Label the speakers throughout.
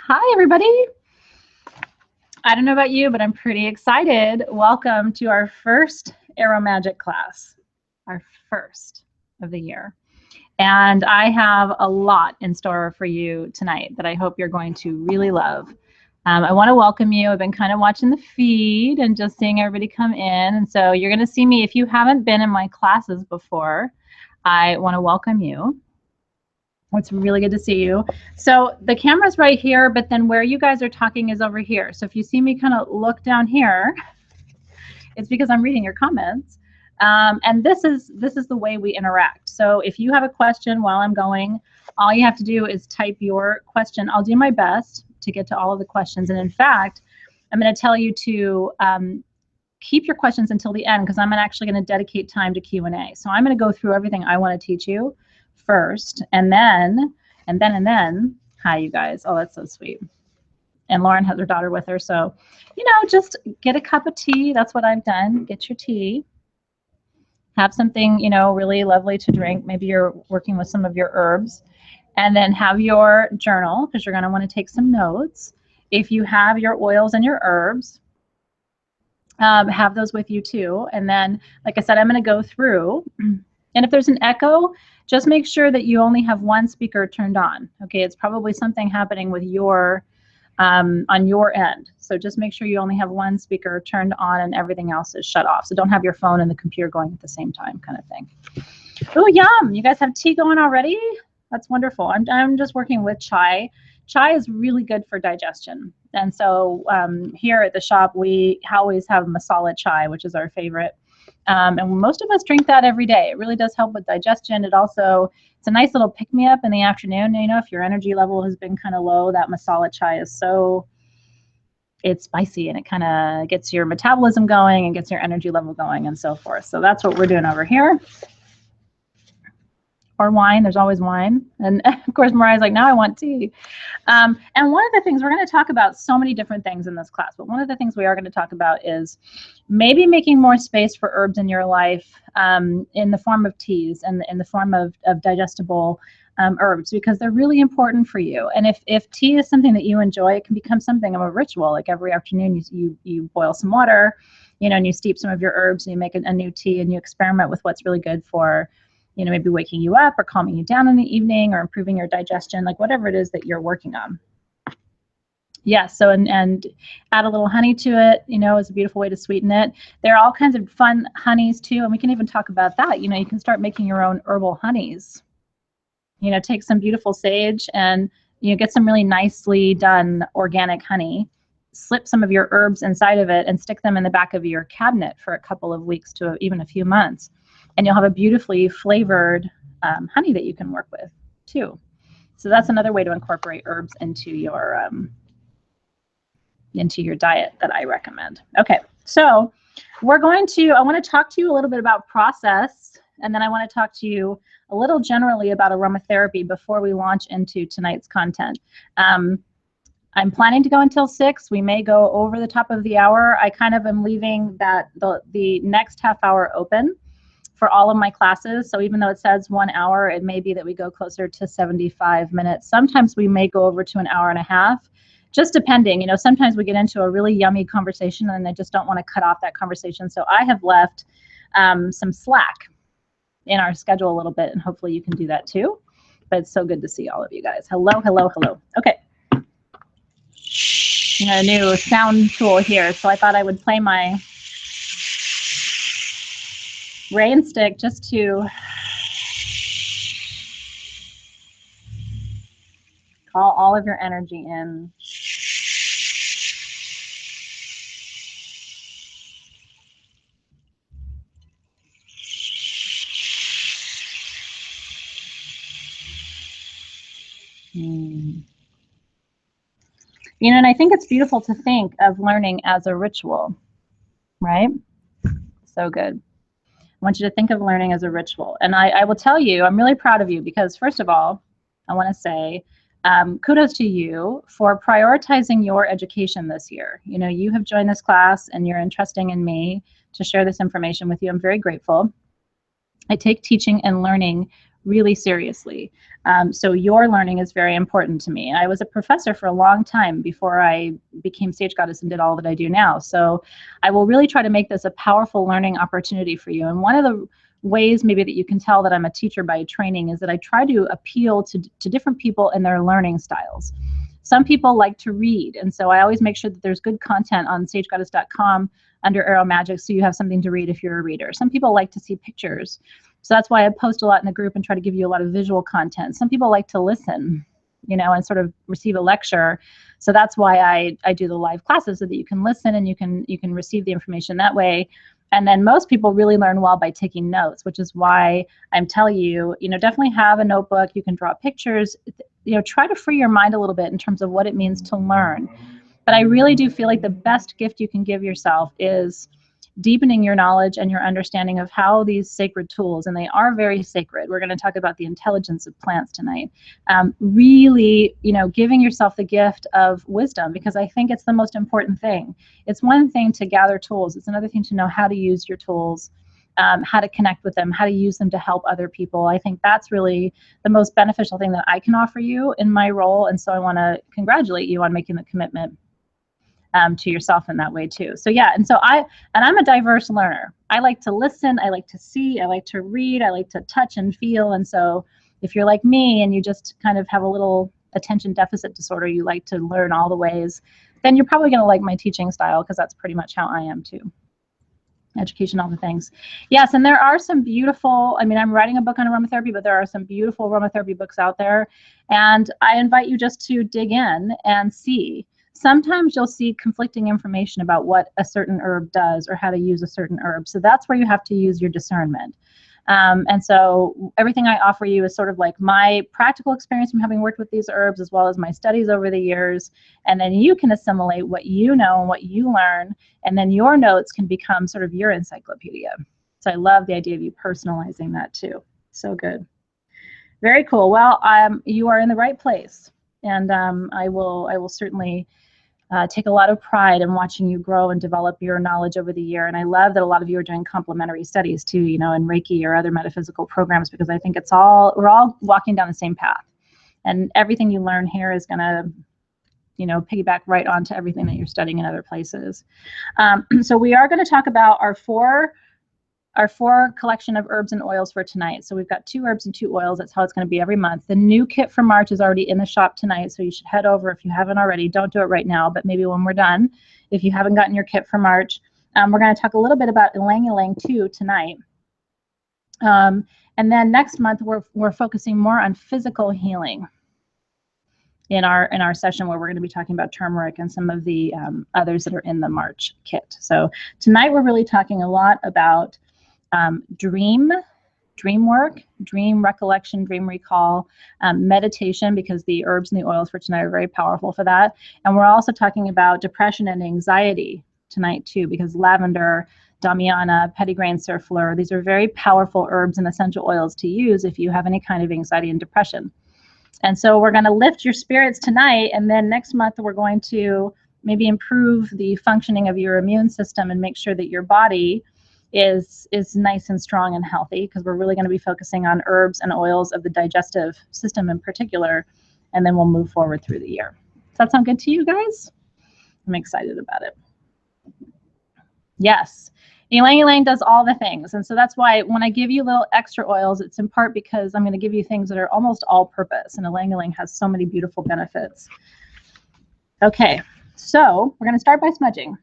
Speaker 1: Hi, everybody. I don't know about you, but I'm pretty excited. Welcome to our first AroMagic class, our first of the year. And I have a lot in store for you tonight that I hope you're going to really love. I want to welcome you. I've been kind of watching the feed and just seeing everybody come in. And so you're going to see me. If you haven't been in my classes before, I want to welcome you. It's really good to see you. So the camera's right here, but then where you guys are talking is over here. So if you see me kind of look down here, it's because I'm reading your comments. And this is the way we interact. So if you have a question while I'm going, all you have to do is type your question. I'll do my best to get to all of the questions. And in fact, I'm going to tell you to keep your questions until the end because I'm actually going to dedicate time to Q&A. So I'm going to go through everything I want to teach you first, and then, hi, you guys. Oh, that's so sweet. And Lauren has her daughter with her. So, just get a cup of tea. That's what I've done. Get your tea. Have something, really lovely to drink. Maybe you're working with some of your herbs. And then have your journal because you're going to want to take some notes. If you have your oils and your herbs, have those with you too. And then, like I said, I'm going to go through. And if there's an echo, just make sure that you only have one speaker turned on. Okay, it's probably something happening with your on your end. So just make sure you only have one speaker turned on and everything else is shut off. So don't have your phone and the computer going at the same time, kind of thing. Oh, yum! You guys have tea going already? That's wonderful. I'm just working with chai. Chai is really good for digestion. And so here at the shop, we always have masala chai, which is our favorite. And most of us drink that every day. It really does help with digestion. It's a nice little pick-me-up in the afternoon. If your energy level has been kind of low, that masala chai is it's spicy and it kind of gets your metabolism going and gets your energy level going and so forth. So that's what we're doing over here. Or wine, there's always wine. And of course, Mariah's like, now I want tea. And one of the things, we're going to talk about so many different things in this class, but one of the things we are going to talk about is maybe making more space for herbs in your life in the form of teas and in the form of digestible herbs, because they're really important for you. And if tea is something that you enjoy, it can become something of a ritual. Like every afternoon you boil some water, and you steep some of your herbs and you make a new tea and you experiment with what's really good for maybe waking you up or calming you down in the evening or improving your digestion, like whatever it is that you're working on. Yeah, so and add a little honey to it, is a beautiful way to sweeten it. There are all kinds of fun honeys too, and we can even talk about that. You can start making your own herbal honeys. Take some beautiful sage and get some really nicely done organic honey, slip some of your herbs inside of it and stick them in the back of your cabinet for a couple of weeks to even a few months. And you'll have a beautifully flavored honey that you can work with too. So that's another way to incorporate herbs into your diet that I recommend. Okay, so I want to talk to you a little bit about process, and then I want to talk to you a little generally about aromatherapy before we launch into tonight's content. I'm planning to go until 6. We may go over the top of the hour. I kind of am leaving the next half hour open for all of my classes. So even though it says 1 hour, it may be that we go closer to 75 minutes. Sometimes we may go over to an hour and a half, just depending. Sometimes we get into a really yummy conversation and I just don't want to cut off that conversation. So I have left some slack in our schedule a little bit, and hopefully you can do that too. But it's so good to see all of you guys. Hello, hello, hello. Okay. A new sound tool here, so I thought I would play my rain stick just to call all of your energy in. And I think it's beautiful to think of learning as a ritual, right? So good. I want you to think of learning as a ritual. And I will tell you, I'm really proud of you because, first of all, I want to say kudos to you for prioritizing your education this year. You have joined this class and you're entrusting in me to share this information with you. I'm very grateful. I take teaching and learning really seriously. So your learning is very important to me. I was a professor for a long time before I became Sage Goddess and did all that I do now. So I will really try to make this a powerful learning opportunity for you. And one of the ways maybe that you can tell that I'm a teacher by training is that I try to appeal to different people and their learning styles. Some people like to read, and so I always make sure that there's good content on sagegoddess.com under AroMagic, so you have something to read if you're a reader. Some people like to see pictures, so that's why I post a lot in the group and try to give you a lot of visual content. Some people like to listen, you know, and sort of receive a lecture, so that's why I do the live classes, so that you can listen and you can receive the information that way. And then most people really learn well by taking notes, which is why I'm telling you, you know, definitely have a notebook. You can draw pictures, you know, try to free your mind a little bit in terms of what it means to learn. But I really do feel like the best gift you can give yourself is deepening your knowledge and your understanding of how these sacred tools, and they are very sacred. We're going to talk about the intelligence of plants tonight. Really, you know, giving yourself the gift of wisdom, because I think it's the most important thing. It's one thing to gather tools. It's another thing to know how to use your tools, how to connect with them, how to use them to help other people. I think that's really the most beneficial thing that I can offer you in my role. And so I want to congratulate you on making the commitment to yourself in that way too. So yeah, and so I'm a diverse learner. I like to listen, I like to see, I like to read, I like to touch and feel. And so if you're like me and you just kind of have a little attention deficit disorder, you like to learn all the ways, then you're probably going to like my teaching style, because that's pretty much how I am too. Education, all the things. Yes, and there are some beautiful, I mean, I'm writing a book on aromatherapy, but there are some beautiful aromatherapy books out there. And I invite you just to dig in and see. Sometimes you'll see conflicting information about what a certain herb does or how to use a certain herb. So that's where you have to use your discernment. And so everything I offer you is sort of like my practical experience from having worked with these herbs, as well as my studies over the years. And then you can assimilate what you know and what you learn, and then your notes can become sort of your encyclopedia. So I love the idea of you personalizing that too. So good. Very cool. Well, you are in the right place, and I will certainly take a lot of pride in watching you grow and develop your knowledge over the year. And I love that a lot of you are doing complementary studies too, you know, in Reiki or other metaphysical programs, because I think we're all walking down the same path. And everything you learn here is going to, you know, piggyback right onto everything that you're studying in other places. So we are going to talk about our four collection of herbs and oils for tonight. So we've got 2 herbs and 2 oils. That's how it's going to be every month. The new kit for March is already in the shop tonight, so you should head over if you haven't already. Don't do it right now, but maybe when we're done, if you haven't gotten your kit for March. We're going to talk a little bit about ylang-ylang too tonight. And then next month, we're focusing more on physical healing in our session, where we're going to be talking about turmeric and some of the others that are in the March kit. So tonight we're really talking a lot about dream work, dream recollection, dream recall, meditation, because the herbs and the oils for tonight are very powerful for that. And we're also talking about depression and anxiety tonight too, because lavender, damiana, petitgrain surfleur, these are very powerful herbs and essential oils to use if you have any kind of anxiety and depression. And so we're going to lift your spirits tonight, and then next month we're going to maybe improve the functioning of your immune system and make sure that your body is nice and strong and healthy, because we're really going to be focusing on herbs and oils of the digestive system in particular, and then we'll move forward through the year. Does that sound good to you guys? I'm excited about it. Yes, ylang-ylang does all the things, and so that's why when I give you little extra oils, it's in part because I'm going to give you things that are almost all purpose, and ylang-ylang has so many beautiful benefits. Okay, so we're going to start by smudging.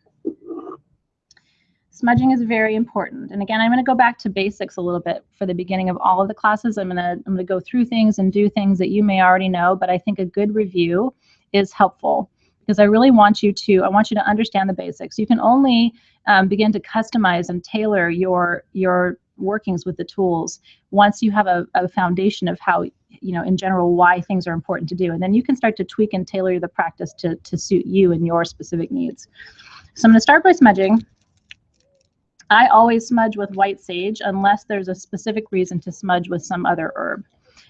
Speaker 1: Smudging is very important. And again, I'm going to go back to basics a little bit for the beginning of all of the classes. I'm going to go through things and do things that you may already know, but I think a good review is helpful, because I really want you to understand the basics. You can only begin to customize and tailor your workings with the tools once you have a foundation of how, you know, in general, why things are important to do. And then you can start to tweak and tailor the practice to suit you and your specific needs. So I'm going to start by smudging. I always smudge with white sage unless there's a specific reason to smudge with some other herb.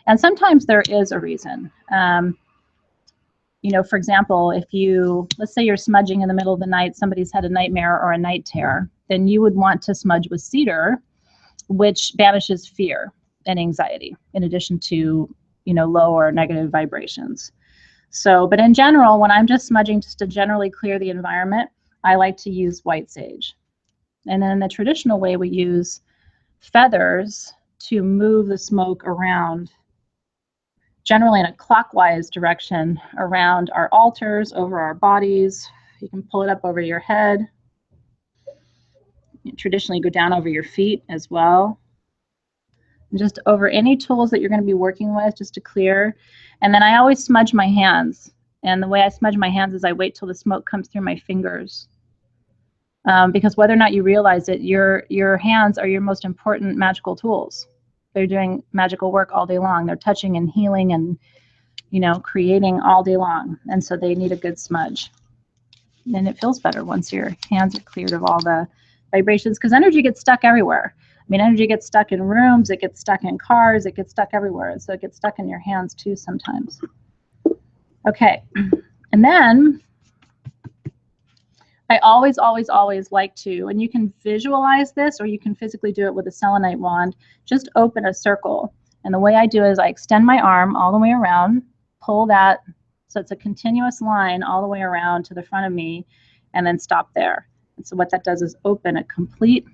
Speaker 1: And sometimes there is a reason. You know, for example, let's say you're smudging in the middle of the night, somebody's had a nightmare or a night terror, then you would want to smudge with cedar, which banishes fear. and anxiety, in addition to, low or negative vibrations. So, but in general, when I'm just smudging just to generally clear the environment, I like to use white sage. And then in the traditional way, we use feathers to move the smoke around, generally in a clockwise direction, around our altars, over our bodies. You can pull it up over your head. You traditionally go down over your feet as well. And just over any tools that you're going to be working with, just to clear. And then I always smudge my hands. And the way I smudge my hands is I wait till the smoke comes through my fingers. Because whether or not you realize it, your hands are your most important magical tools. They're doing magical work all day long. They're touching and healing and, creating all day long. And so they need a good smudge. And it feels better once your hands are cleared of all the vibrations, because energy gets stuck everywhere. I mean, energy gets stuck in rooms, it gets stuck in cars, it gets stuck everywhere. And so it gets stuck in your hands too sometimes. Okay. And then I always like to, and you can visualize this or you can physically do it with a selenite wand, just open a circle. And the way I do it is I extend my arm all the way around, pull that, so it's a continuous line all the way around to the front of me, and then stop there. And so what that does is open a complete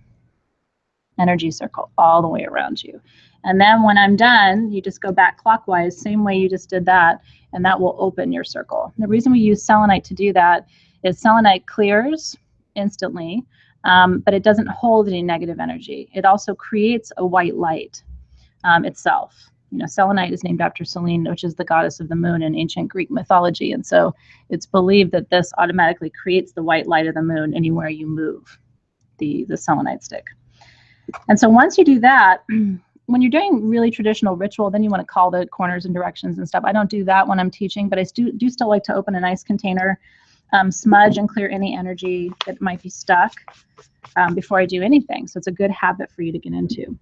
Speaker 1: energy circle all the way around you. And then when I'm done, you just go back clockwise, same way you just did that, and that will open your circle. The reason we use selenite to do that is selenite clears instantly, but it doesn't hold any negative energy. It also creates a white light itself. Selenite is named after Selene, which is the goddess of the moon in ancient Greek mythology. And so it's believed that this automatically creates the white light of the moon anywhere you move the selenite stick. And so once you do that, when you're doing really traditional ritual, then you want to call the corners and directions and stuff. I don't do that when I'm teaching, but I do still like to open a nice container, smudge and clear any energy that might be stuck before I do anything. So it's a good habit for you to get into.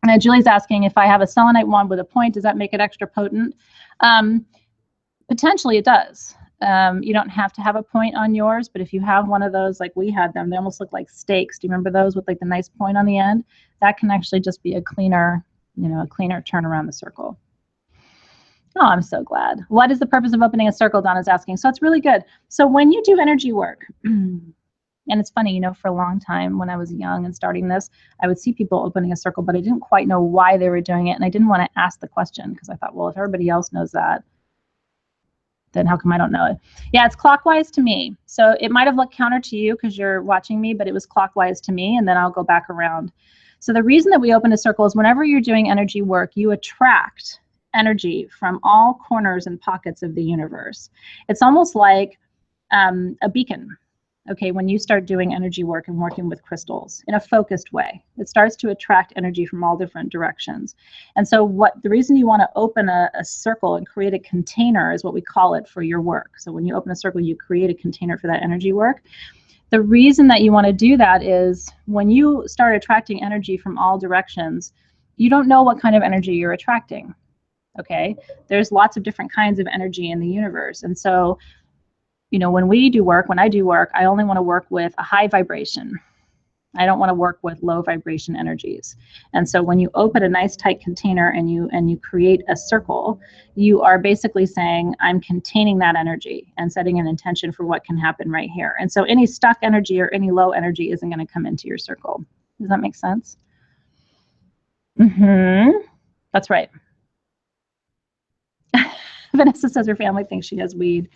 Speaker 1: And Julie's asking, if I have a selenite wand with a point, does that make it extra potent? Potentially it does. You don't have to have a point on yours, but if you have one of those, like we had them, they almost look like stakes. Do you remember those with like the nice point on the end? That can actually just be a cleaner, a cleaner turn around the circle. Oh, I'm so glad. What is the purpose of opening a circle? Donna's asking. So it's really good. So when you do energy work, and it's funny, for a long time when I was young and starting this, I would see people opening a circle, but I didn't quite know why they were doing it. And I didn't want to ask the question because I thought, well, if everybody else knows that, then how come I don't know it? Yeah, it's clockwise to me. So it might have looked counter to you because you're watching me, but it was clockwise to me, and then I'll go back around. So the reason that we open a circle is whenever you're doing energy work, you attract energy from all corners and pockets of the universe. It's almost like a beacon. Okay, when you start doing energy work and working with crystals in a focused way, it starts to attract energy from all different directions. And so the reason you want to open a circle and create a container is what we call it for your work. So when you open a circle, you create a container for that energy work. The reason that you want to do that is when you start attracting energy from all directions, you don't know what kind of energy you're attracting. Okay, there's lots of different kinds of energy in the universe. And so when I do work, I only want to work with a high vibration. I don't want to work with low vibration energies. And so when you open a nice tight container and you create a circle, you are basically saying, I'm containing that energy and setting an intention for what can happen right here. And so any stuck energy or any low energy isn't going to come into your circle. Does that make sense? That's right. Vanessa says her family thinks she has weed,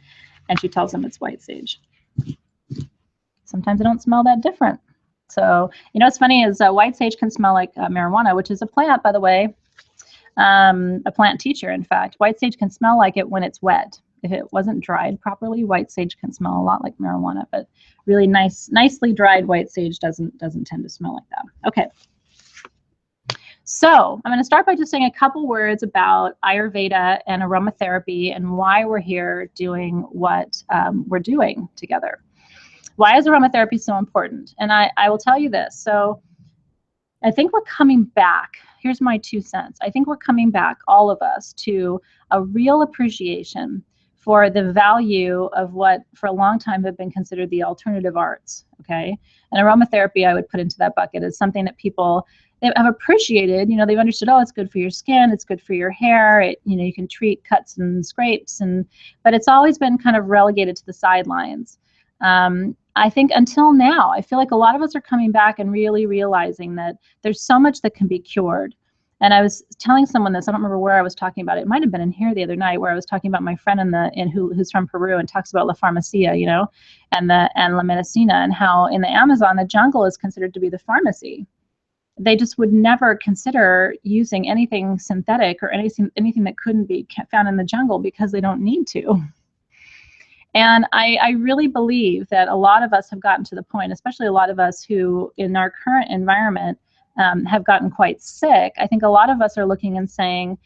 Speaker 1: and she tells them it's white sage. Sometimes I don't smell that different. So, what's funny is white sage can smell like marijuana, which is a plant, by the way, a plant teacher, in fact. White sage can smell like it when it's wet. If it wasn't dried properly, white sage can smell a lot like marijuana, but really nicely dried white sage doesn't tend to smell like that. Okay. So I'm going to start by just saying a couple words about Ayurveda and aromatherapy and why we're here doing what we're doing together. Why is aromatherapy so important? And I will tell you this. So I think we're coming back. Here's my 2 cents. I think we're coming back, all of us, to a real appreciation for the value of what for a long time have been considered the alternative arts, okay? And aromatherapy I would put into that bucket as something that people they have appreciated, they've understood, oh, it's good for your skin, it's good for your hair, you can treat cuts and scrapes, but it's always been kind of relegated to the sidelines. I think until now, I feel like a lot of us are coming back and really realizing that there's so much that can be cured. And I was telling someone this, I don't remember where I was talking about it. It might have been in here the other night, where I was talking about my friend who's from Peru and talks about La Farmacia, and La Medicina, and how in the Amazon, the jungle is considered to be the pharmacy. They just would never consider using anything synthetic or anything that couldn't be found in the jungle, because they don't need to. And I really believe that a lot of us have gotten to the point, especially a lot of us who in our current environment have gotten quite sick. I think a lot of us are looking and saying,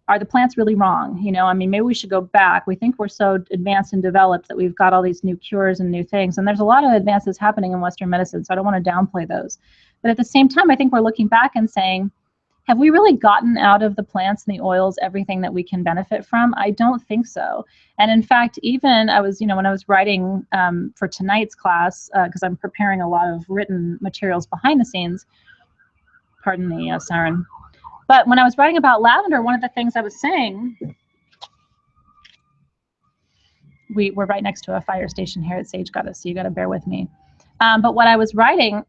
Speaker 1: are the plants really wrong? Maybe we should go back. We think we're so advanced and developed that we've got all these new cures and new things. And there's a lot of advances happening in Western medicine, so I don't want to downplay those. But at the same time, I think we're looking back and saying, have we really gotten out of the plants and the oils everything that we can benefit from? I don't think so. And in fact, even I was, when I was writing for tonight's class, because I'm preparing a lot of written materials behind the scenes, pardon the siren. But when I was writing about lavender, one of the things I was saying, we're right next to a fire station here at Sage Goddess, so you got to bear with me. But what I was writing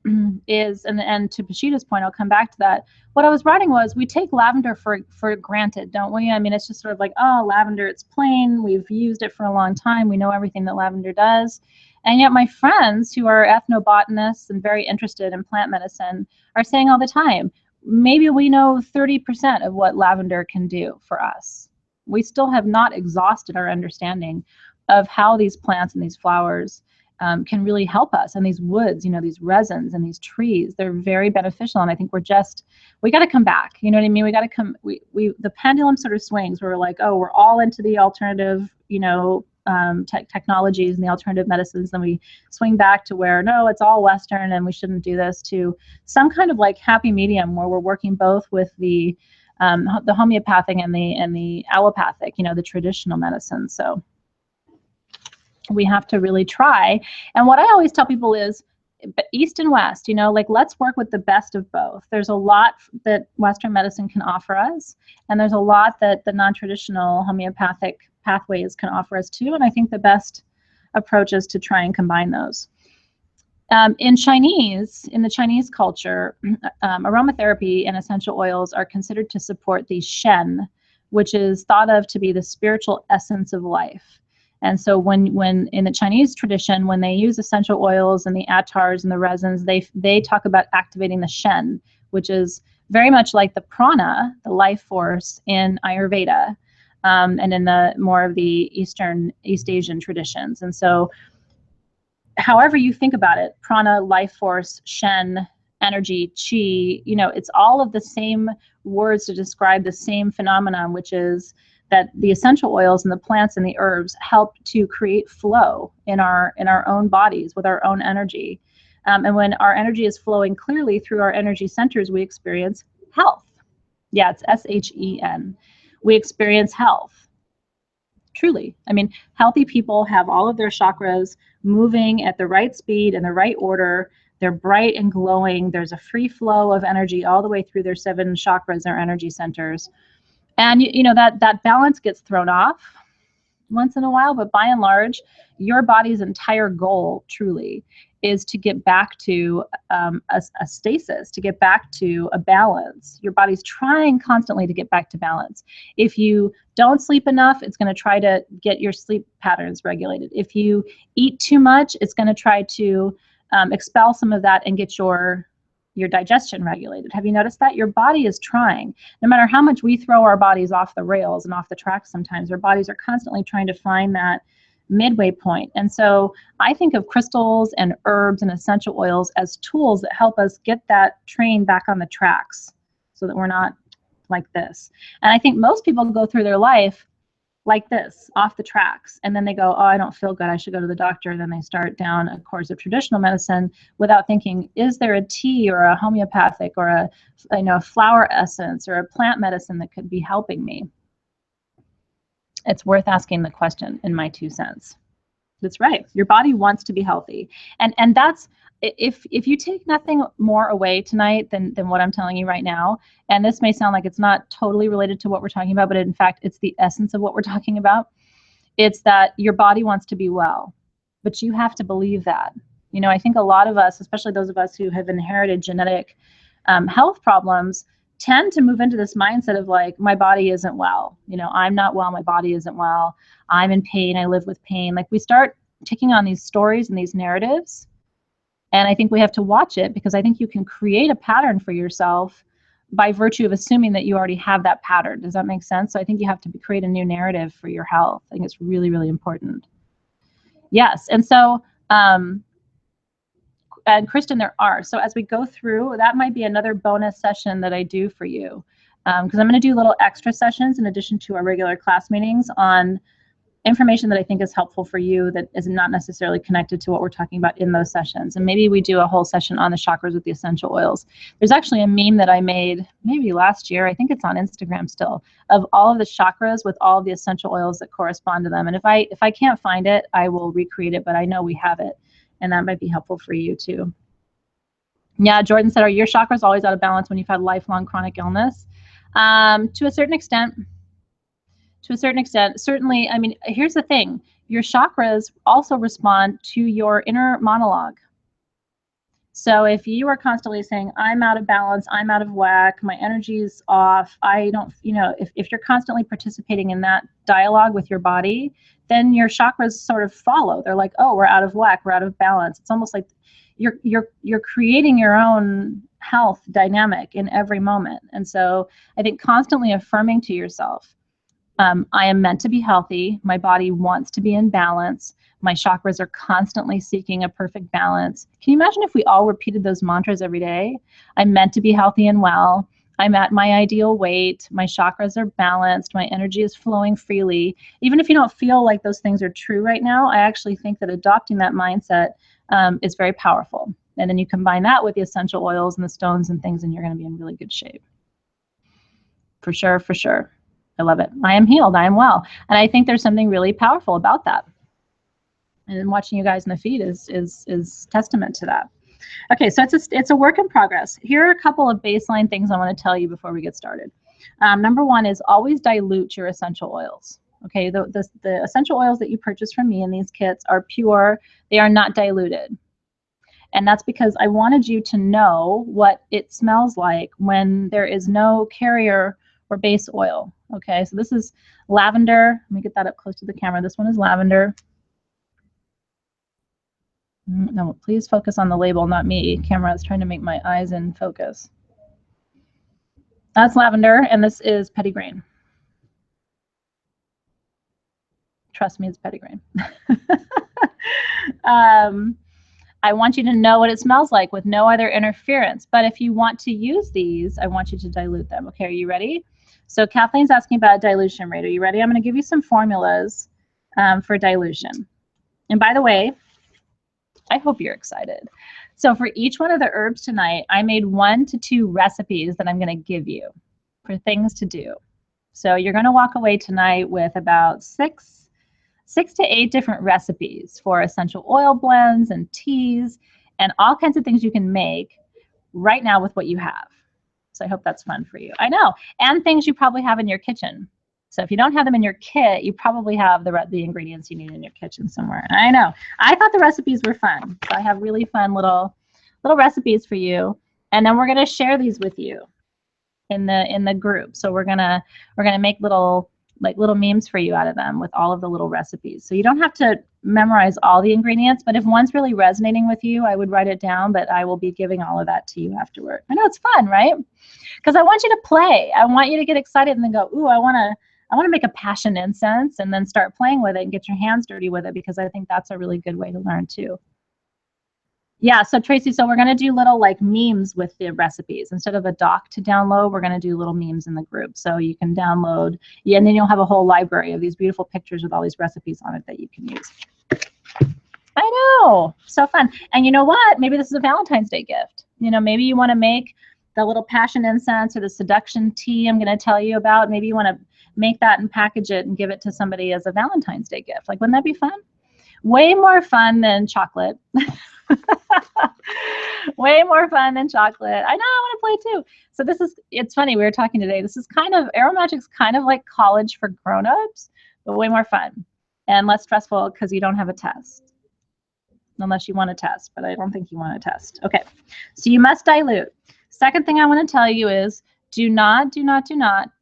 Speaker 1: is, and to Pashita's point, I'll come back to that. What I was writing was, we take lavender for granted, don't we? It's just sort of like, oh, lavender, it's plain. We've used it for a long time. We know everything that lavender does. And yet my friends who are ethnobotanists and very interested in plant medicine are saying all the time, maybe we know 30% of what lavender can do for us. We still have not exhausted our understanding of how these plants and these flowers can really help us. And these woods, these resins and these trees, they're very beneficial. And I think we got to come back. You know what I mean? We got to come, the pendulum sort of swings where we're like, oh, we're all into the alternative, technologies and the alternative medicines. Then we swing back to where, no, it's all Western and we shouldn't do this, to some kind of like happy medium where we're working both with the homeopathic and the allopathic, the traditional medicine. So we have to really try. And what I always tell people is, East and West, let's work with the best of both. There's a lot that Western medicine can offer us, and there's a lot that the non-traditional homeopathic pathways can offer us too. And I think the best approach is to try and combine those. In the Chinese culture, aromatherapy and essential oils are considered to support the Shen, which is thought of to be the spiritual essence of life. And so when in the Chinese tradition, when they use essential oils and the attars and the resins, they talk about activating the Shen, which is very much like the prana, the life force in Ayurveda, and in the more of the East Asian traditions. And so however you think about it, prana, life force, Shen, energy, chi, it's all of the same words to describe the same phenomenon, which is that the essential oils and the plants and the herbs help to create flow in our own bodies with our own energy. And when our energy is flowing clearly through our energy centers, we experience health. Yeah, it's S-H-E-N. We experience health. Truly. Healthy people have all of their chakras moving at the right speed and the right order. They're bright and glowing. There's a free flow of energy all the way through their 7 chakras, their energy centers. And that balance gets thrown off once in a while, but by and large, your body's entire goal truly is to get back to a stasis, to get back to a balance. Your body's trying constantly to get back to balance. If you don't sleep enough, it's going to try to get your sleep patterns regulated. If you eat too much, it's going to try to expel some of that and get your digestion regulated. Have you noticed that? Your body is trying. No matter how much we throw our bodies off the rails and off the track sometimes, our bodies are constantly trying to find that midway point. And so I think of crystals and herbs and essential oils as tools that help us get that train back on the tracks so that we're not like this. And I think most people go through their life like this, off the tracks, and then they go, oh, I don't feel good, I should go to the doctor. And then they start down a course of traditional medicine without thinking, is there a tea or a homeopathic or a flower essence or a plant medicine that could be helping me? It's worth asking the question, in my 2 cents. That's right. Your body wants to be healthy. And that's, if you take nothing more away tonight than what I'm telling you right now, and this may sound like it's not totally related to what we're talking about, but in fact, it's the essence of what we're talking about. It's that your body wants to be well, but you have to believe that. You know, I think a lot of us, especially those of us who have inherited genetic health problems, tend to move into this mindset of like, my body isn't well. You know, I'm not well, my body isn't well. I'm in pain, I live with pain. Like, we start taking on these stories and these narratives. And I think we have to watch it, because I think you can create a pattern for yourself by virtue of assuming that you already have that pattern. Does that make sense? So I think you have to create a new narrative for your health. I think it's really, really important. Yes. And so, and Kristen, there are. So as we go through, that might be another bonus session that I do for you. Because I'm going to do little extra sessions in addition to our regular class meetings on information that I think is helpful for you that is not necessarily connected to what we're talking about in those sessions. And maybe we do a whole session on the chakras with the essential oils. There's actually a meme that I made maybe last year, I think it's on Instagram still, of all of the chakras with all of the essential oils that correspond to them. And if I can't find it, I will recreate it, but I know we have it, and that might be helpful for you too. Yeah, Jordan said, are your chakras always out of balance when you've had lifelong chronic illness? To a certain extent. To a certain extent, certainly. I mean, here's the thing. Your chakras also respond to your inner monologue. So if you are constantly saying, I'm out of balance, I'm out of whack, my energy's off, I don't, you know, if you're constantly participating in that dialogue with your body, then your chakras sort of follow. They're like, oh, we're out of whack, we're out of balance. It's almost like you're creating your own health dynamic in every moment. And so I think constantly affirming to yourself, I am meant to be healthy. My body wants to be in balance. My chakras are constantly seeking a perfect balance. Can you imagine if we all repeated those mantras every day? I'm meant to be healthy and well. I'm at my ideal weight. My chakras are balanced. My energy is flowing freely. Even if you don't feel like those things are true right now, I actually think that adopting that mindset is very powerful. And then you combine that with the essential oils and the stones and things, and you're going to be in really good shape. For sure, for sure. I love it. I am healed. I am well. And I think there's something really powerful about that. And watching you guys in the feed is testament to that. Okay, so it's a work in progress. Here are a couple of baseline things I want to tell you before we get started. Number one is always dilute your essential oils. Okay, the essential oils that you purchase from me in these kits are pure. They are not diluted. And that's because I wanted you to know what it smells like when there is no carrier or base oil. Okay, so this is lavender. Let me get that up close to the camera. This one is lavender. No, please focus on the label, not me. Camera is trying to make my eyes in focus. That's lavender, and this is petitgrain. Trust me, it's petitgrain. I want you to know what it smells like with no other interference. But if you want to use these, I want you to dilute them. Okay, are you ready? So Kathleen's asking about dilution rate. Are you ready? I'm going to give you some formulas for dilution. And by the way, I hope you're excited. So for each one of the herbs tonight, I made 1 to 2 recipes that I'm going to give you for things to do. So you're going to walk away tonight with about 6 to 8 different recipes for essential oil blends and teas and all kinds of things you can make right now with what you have. So I hope that's fun for you. I know. And things you probably have in your kitchen. So if you don't have them in your kit, you probably have the ingredients you need in your kitchen somewhere. I know. I thought the recipes were fun. So I have really fun little recipes for you. And then we're going to share these with you in the group. So we're gonna make little memes for you out of them with all of the little recipes. So you don't have to memorize all the ingredients, but if one's really resonating with you, I would write it down, but I will be giving all of that to you afterward. I know it's fun, right? Because I want you to play. I want you to get excited and then go, ooh, I want to make a passion incense, and then start playing with it and get your hands dirty with it, because I think that's a really good way to learn too. Yeah, so Tracy, so we're going to do little like memes with the recipes. Instead of a doc to download, we're going to do little memes in the group. So you can download, yeah, and then you'll have a whole library of these beautiful pictures with all these recipes on it that you can use. I know, so fun. And you know what? Maybe this is a Valentine's Day gift. You know, maybe you want to make the little passion incense or the seduction tea I'm going to tell you about. Maybe you want to make that and package it and give it to somebody as a Valentine's Day gift. Like, wouldn't that be fun? Way more fun than chocolate. Way more fun than chocolate. I know, I want to play too. So it's funny, we were talking today. This is kind of, AroMagic's kind of like college for grown-ups, but way more fun and less stressful because you don't have a test. Unless you want to test, but I don't think you want to test. Okay, so you must dilute. Second thing I want to tell you is do not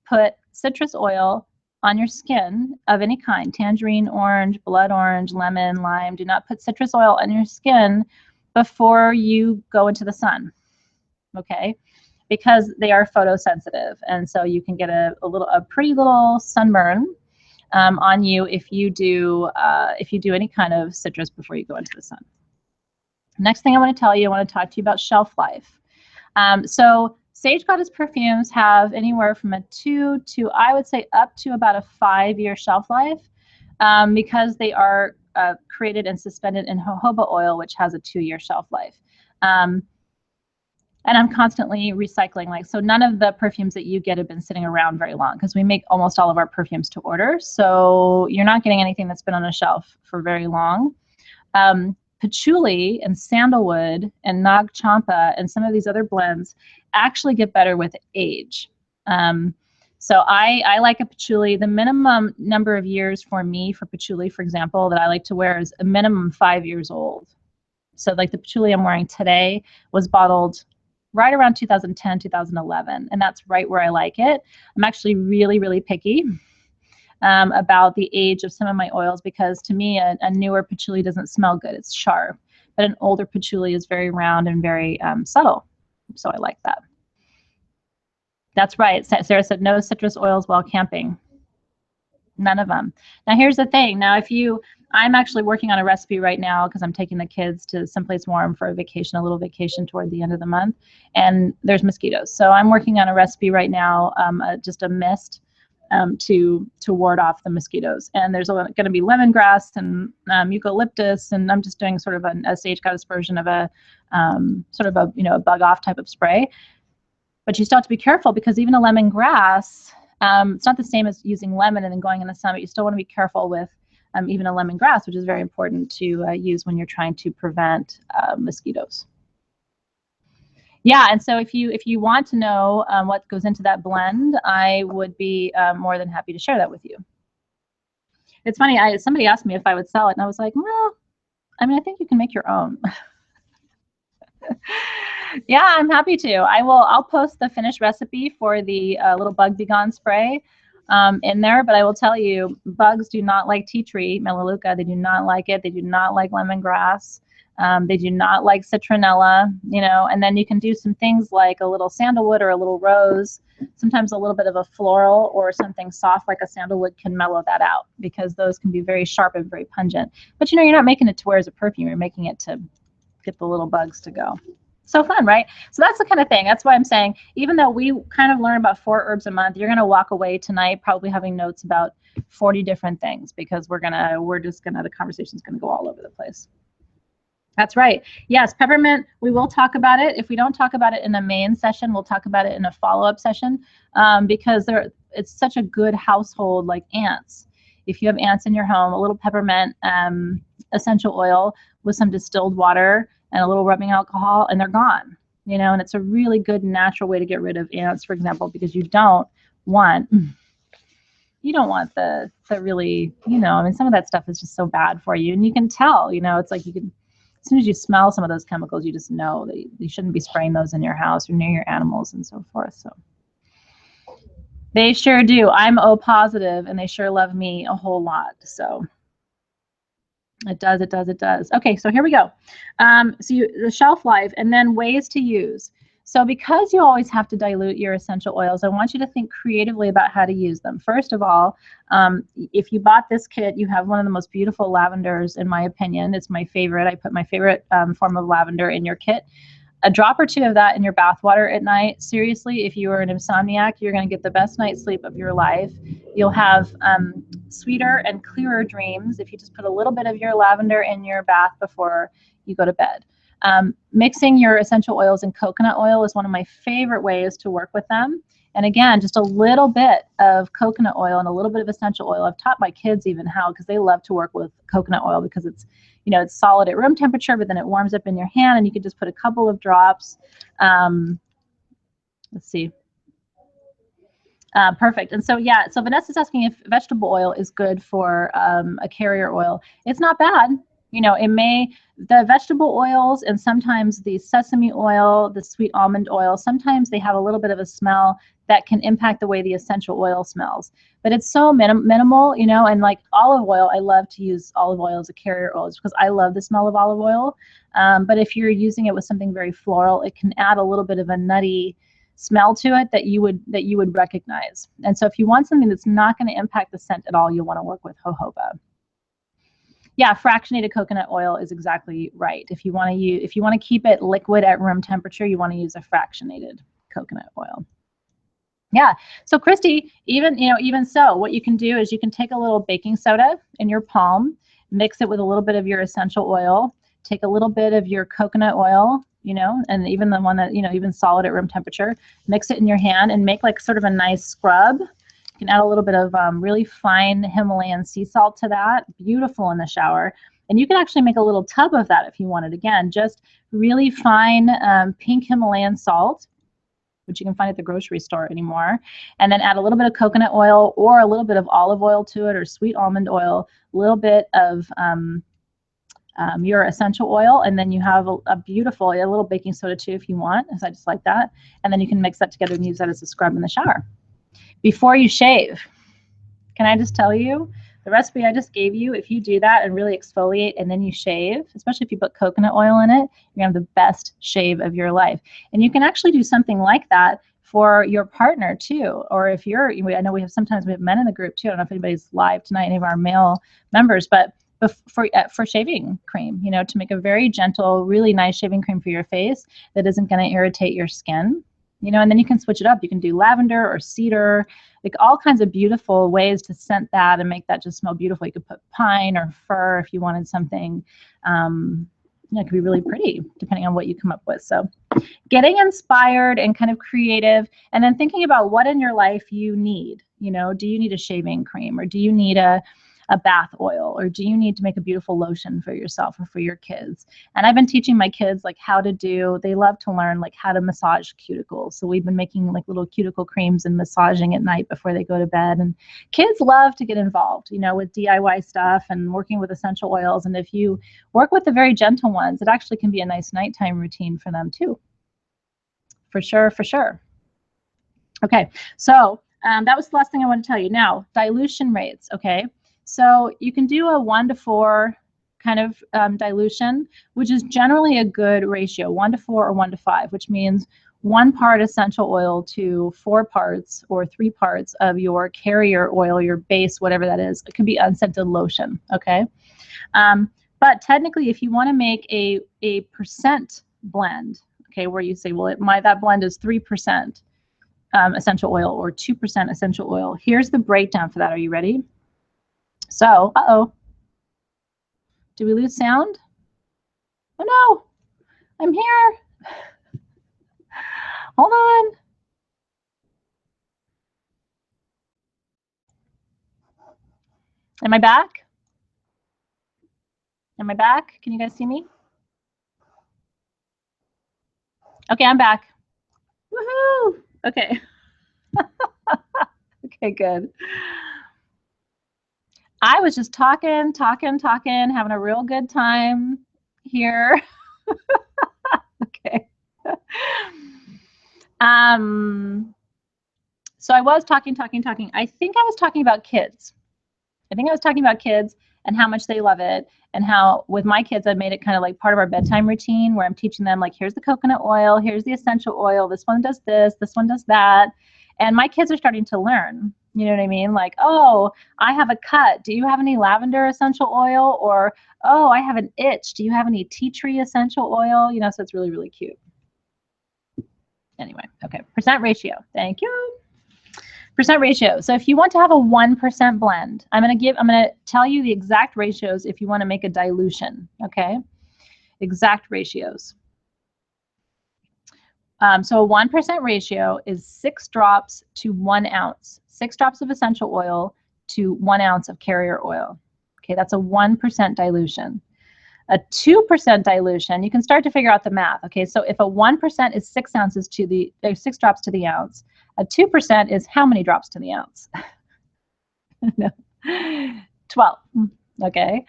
Speaker 1: put citrus oil on your skin of any kind, tangerine, orange, blood orange, lemon, lime. Do not put citrus oil on your skin before you go into the sun, okay? Because they are photosensitive, and so you can get a pretty little sunburn on you if you do any kind of citrus before you go into the sun. Next thing I want to tell you, I want to talk to you about shelf life. So Sage Goddess perfumes have anywhere from a 2 to, I would say, up to about a 5-year shelf life because they are created and suspended in jojoba oil, which has a 2-year shelf life. And I'm constantly recycling. So none of the perfumes that you get have been sitting around very long because we make almost all of our perfumes to order. So you're not getting anything that's been on a shelf for very long. Patchouli and sandalwood and Nag Champa and some of these other blends actually get better with age. So I like a patchouli. The minimum number of years for me for patchouli, for example, that I like to wear is a minimum 5 years old. So like the patchouli I'm wearing today was bottled right around 2010, 2011, and that's right where I like it. I'm actually really, really picky about the age of some of my oils because to me, a newer patchouli doesn't smell good. It's sharp, but an older patchouli is very round and very subtle, so I like that. That's right. Sarah said no citrus oils while camping. None of them. Now here's the thing. Now I'm actually working on a recipe right now because I'm taking the kids to someplace warm for a vacation, a little vacation toward the end of the month, and there's mosquitoes. So I'm working on a recipe right now, just a mist to ward off the mosquitoes. And there's going to be lemongrass and eucalyptus, and I'm just doing sort of a Sage Goddess version of a sort of a bug off type of spray. But you still have to be careful because even a lemongrass, it's not the same as using lemon and then going in the sun, but you still want to be careful with even a lemongrass, which is very important to use when you're trying to prevent mosquitoes. Yeah, and so if you want to know what goes into that blend, I would be more than happy to share that with you. It's funny, somebody asked me if I would sell it, and I was like, well, I mean, I think you can make your own. Yeah, I'm happy to. I'll post the finished recipe for the little bug be gone spray in there, but I will tell you, bugs do not like tea tree, melaleuca. They do not like it. They do not like lemongrass. They do not like citronella, and then you can do some things like a little sandalwood or a little rose, sometimes a little bit of a floral or something soft like a sandalwood can mellow that out because those can be very sharp and very pungent. But you're not making it to wear as a perfume, you're making it to get the little bugs to go. So fun, right? So that's the kind of thing. That's why I'm saying, even though we kind of learn about 4 herbs a month, you're going to walk away tonight probably having notes about 40 different things because the conversation's going to go all over the place. That's right. Yes, peppermint, we will talk about it. If we don't talk about it in the main session, we'll talk about it in a follow-up session because it's such a good household like ants. If you have ants in your home, a little peppermint essential oil with some distilled water and a little rubbing alcohol, and they're gone. And it's a really good natural way to get rid of ants, for example, because you don't want the really, I mean, some of that stuff is just so bad for you, and you can tell, it's like you can, as soon as you smell some of those chemicals, you just know that you shouldn't be spraying those in your house or near your animals and so forth. So they sure do. I'm O positive, and they sure love me a whole lot. So it does. Okay, so here we go. The shelf life and then ways to use. So because you always have to dilute your essential oils, I want you to think creatively about how to use them. First of all, if you bought this kit, you have one of the most beautiful lavenders, in my opinion. It's my favorite. I put my favorite form of lavender in your kit. A drop or two of that in your bath water at night. Seriously, if you are an insomniac, you're going to get the best night's sleep of your life. You'll have sweeter and clearer dreams if you just put a little bit of your lavender in your bath before you go to bed. Mixing your essential oils in coconut oil is one of my favorite ways to work with them. And again, just a little bit of coconut oil and a little bit of essential oil. I've taught my kids even how, because they love to work with coconut oil because it's, you know, it's solid at room temperature, but then it warms up in your hand, and you could just put a couple of drops. Let's see. Perfect. And so, yeah, so Vanessa's asking if vegetable oil is good for a carrier oil. It's not bad. You know, it may, the vegetable oils and sometimes the sesame oil, the sweet almond oil, sometimes they have a little bit of a smell that can impact the way the essential oil smells. But it's so minimal, you know, and like olive oil, I love to use olive oil as a carrier oil because I love the smell of olive oil. But if you're using it with something very floral, it can add a little bit of a nutty smell to it that you would recognize. And so if you want something that's not going to impact the scent at all, you'll want to work with jojoba. Yeah, fractionated coconut oil is exactly right. If you want to keep it liquid at room temperature, you want to use a fractionated coconut oil. Yeah. So Christy, even so, what you can do is you can take a little baking soda in your palm, mix it with a little bit of your essential oil, take a little bit of your coconut oil, you know, and even the one that, you know, even solid at room temperature, mix it in your hand and make like sort of a nice scrub. You can add a little bit of really fine Himalayan sea salt to that. Beautiful in the shower. And you can actually make a little tub of that if you wanted. Again, just really fine pink Himalayan salt, which you can find at the grocery store anymore. And then add a little bit of coconut oil or a little bit of olive oil to it, or sweet almond oil, a little bit of your essential oil, and then you have a beautiful, a little baking soda too if you want, as I just like that. And then you can mix that together and use that as a scrub in the shower. Before you shave, can I just tell you, the recipe I just gave you, if you do that and really exfoliate and then you shave, especially if you put coconut oil in it, you're going to have the best shave of your life. And you can actually do something like that for your partner too. Or if you're, I know sometimes we have men in the group too. I don't know if anybody's live tonight, any of our male members, but for shaving cream, you know, to make a very gentle, really nice shaving cream for your face that isn't going to irritate your skin, you know, and then you can switch it up. You can do lavender or cedar, like all kinds of beautiful ways to scent that and make that just smell beautiful. You could put pine or fir if you wanted something, you know, it could be really pretty depending on what you come up with. So getting inspired and kind of creative, and then thinking about what in your life you need. You know, do you need a shaving cream, or do you need a bath oil, or do you need to make a beautiful lotion for yourself or for your kids? And I've been teaching my kids like how to do, they love to learn like how to massage cuticles. So we've been making like little cuticle creams and massaging at night before they go to bed. And kids love to get involved, you know, with DIY stuff and working with essential oils. And if you work with the very gentle ones, it actually can be a nice nighttime routine for them too. For sure, for sure. Okay, so that was the last thing I want to tell you. Now, dilution rates, okay? So you can do a 1 to 4 kind of dilution, which is generally a good ratio, 1 to 4 or 1 to 5, which means 1 part essential oil to 4 parts or 3 parts of your carrier oil, your base, whatever that is. It could be unscented lotion, okay? But technically, if you want to make a percent blend, okay, where you say, well, that blend is 3% essential oil or 2% essential oil, here's the breakdown for that. Are you ready? So, did we lose sound? Oh no, I'm here. Hold on. Am I back? Am I back? Can you guys see me? Okay, I'm back. Woohoo! Okay. Okay, good. I was just talking, having a real good time here. Okay. So I was talking. I think I was talking about kids. And how much they love it, and how with my kids I've made it kind of like part of our bedtime routine where I'm teaching them like, here's the coconut oil, here's the essential oil, this one does this one does that. And my kids are starting to learn, you know what I mean? Like, oh, I have a cut. Do you have any lavender essential oil? Or, oh, I have an itch. Do you have any tea tree essential oil? You know, so it's really, really cute. Anyway, okay, percent ratio. Thank you. Percent ratio. So if you want to have a 1% blend, I'm going to tell you the exact ratios if you want to make a dilution, okay? Exact ratios. So a 1% ratio is 6 drops to 1 ounce. 6 drops of essential oil to 1 ounce of carrier oil. Okay, that's a 1% dilution. A 2% dilution, you can start to figure out the math. Okay, so if a 1% is 6 ounces to the 6 drops to the ounce, a 2% is how many drops to the ounce? No. 12. Okay,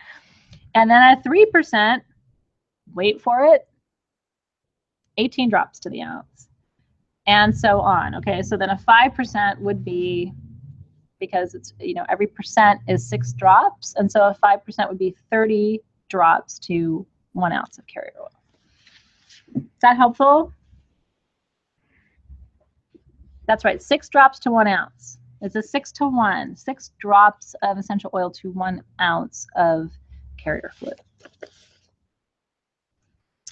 Speaker 1: and then a 3%, wait for it, 18 drops to the ounce, and so on. Okay, so then a 5% would be, because it's, you know, every percent is 6 drops, and so a 5% would be 30 drops to 1 ounce of carrier oil. Is that helpful? That's right, 6 drops to 1 ounce. It's a 6 to 1, 6 drops of essential oil to 1 ounce of carrier fluid.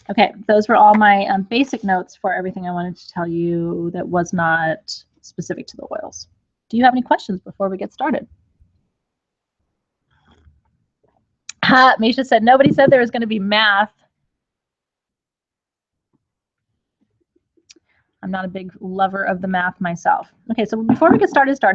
Speaker 1: Okay, those were all my basic notes for everything I wanted to tell you that was not specific to the oils. Do you have any questions before we get started? Misha said, nobody said there was going to be math. I'm not a big lover of the math myself. Okay, so before we get started, I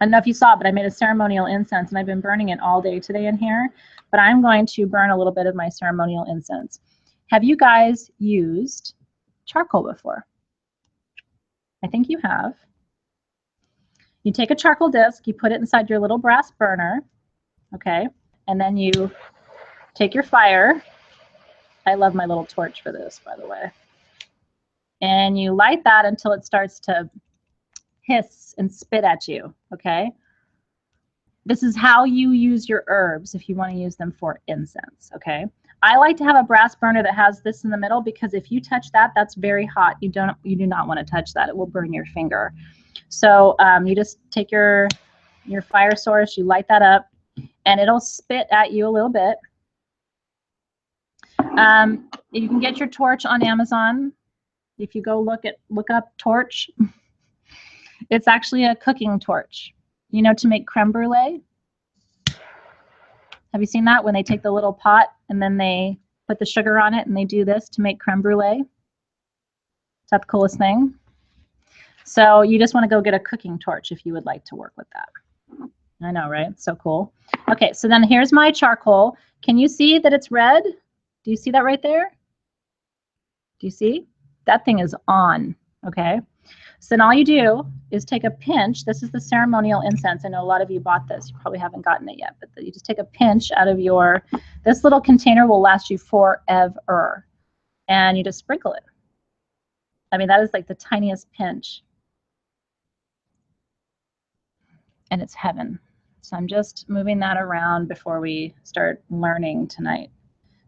Speaker 1: don't know if you saw, but I made a ceremonial incense, and I've been burning it all day today in here, but I'm going to burn a little bit of my ceremonial incense. Have you guys used charcoal before? I think you have. You take a charcoal disc, you put it inside your little brass burner, okay, and then you take your fire. I love my little torch for this, by the way. And you light that until it starts to hiss and spit at you, okay? This is how you use your herbs if you want to use them for incense, okay? I like to have a brass burner that has this in the middle, because if you touch that, that's very hot. You do not want to touch that. It will burn your finger. So you just take your fire source, you light that up, and it'll spit at you a little bit. You can get your torch on Amazon. If you go look up torch, it's actually a cooking torch. You know, to make creme brulee. Have you seen that, when they take the little pot and then they put the sugar on it and they do this to make creme brulee? Is that the coolest thing? So you just want to go get a cooking torch if you would like to work with that. I know, right? So cool. Okay, so then here's my charcoal. Can you see that it's red? Do you see that right there? Do you see? That thing is on, okay? So then all you do is take a pinch. This is the ceremonial incense. I know a lot of you bought this. You probably haven't gotten it yet, but you just take a pinch out of this little container will last you forever. And you just sprinkle it. I mean, that is like the tiniest pinch. And it's heaven. So I'm just moving that around before we start learning tonight.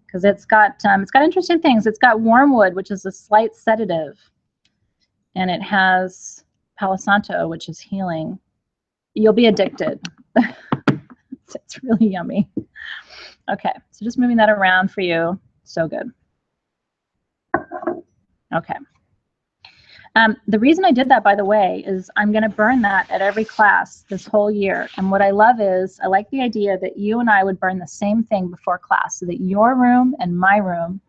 Speaker 1: Because it's got interesting things. It's got wormwood, which is a slight sedative. And it has Palo Santo, which is healing. You'll be addicted. It's really yummy. Okay, so just moving that around for you. So good. Okay. The reason I did that, by the way, is I'm going to burn that at every class this whole year. And what I love is, I like the idea that you and I would burn the same thing before class, so that your room and my room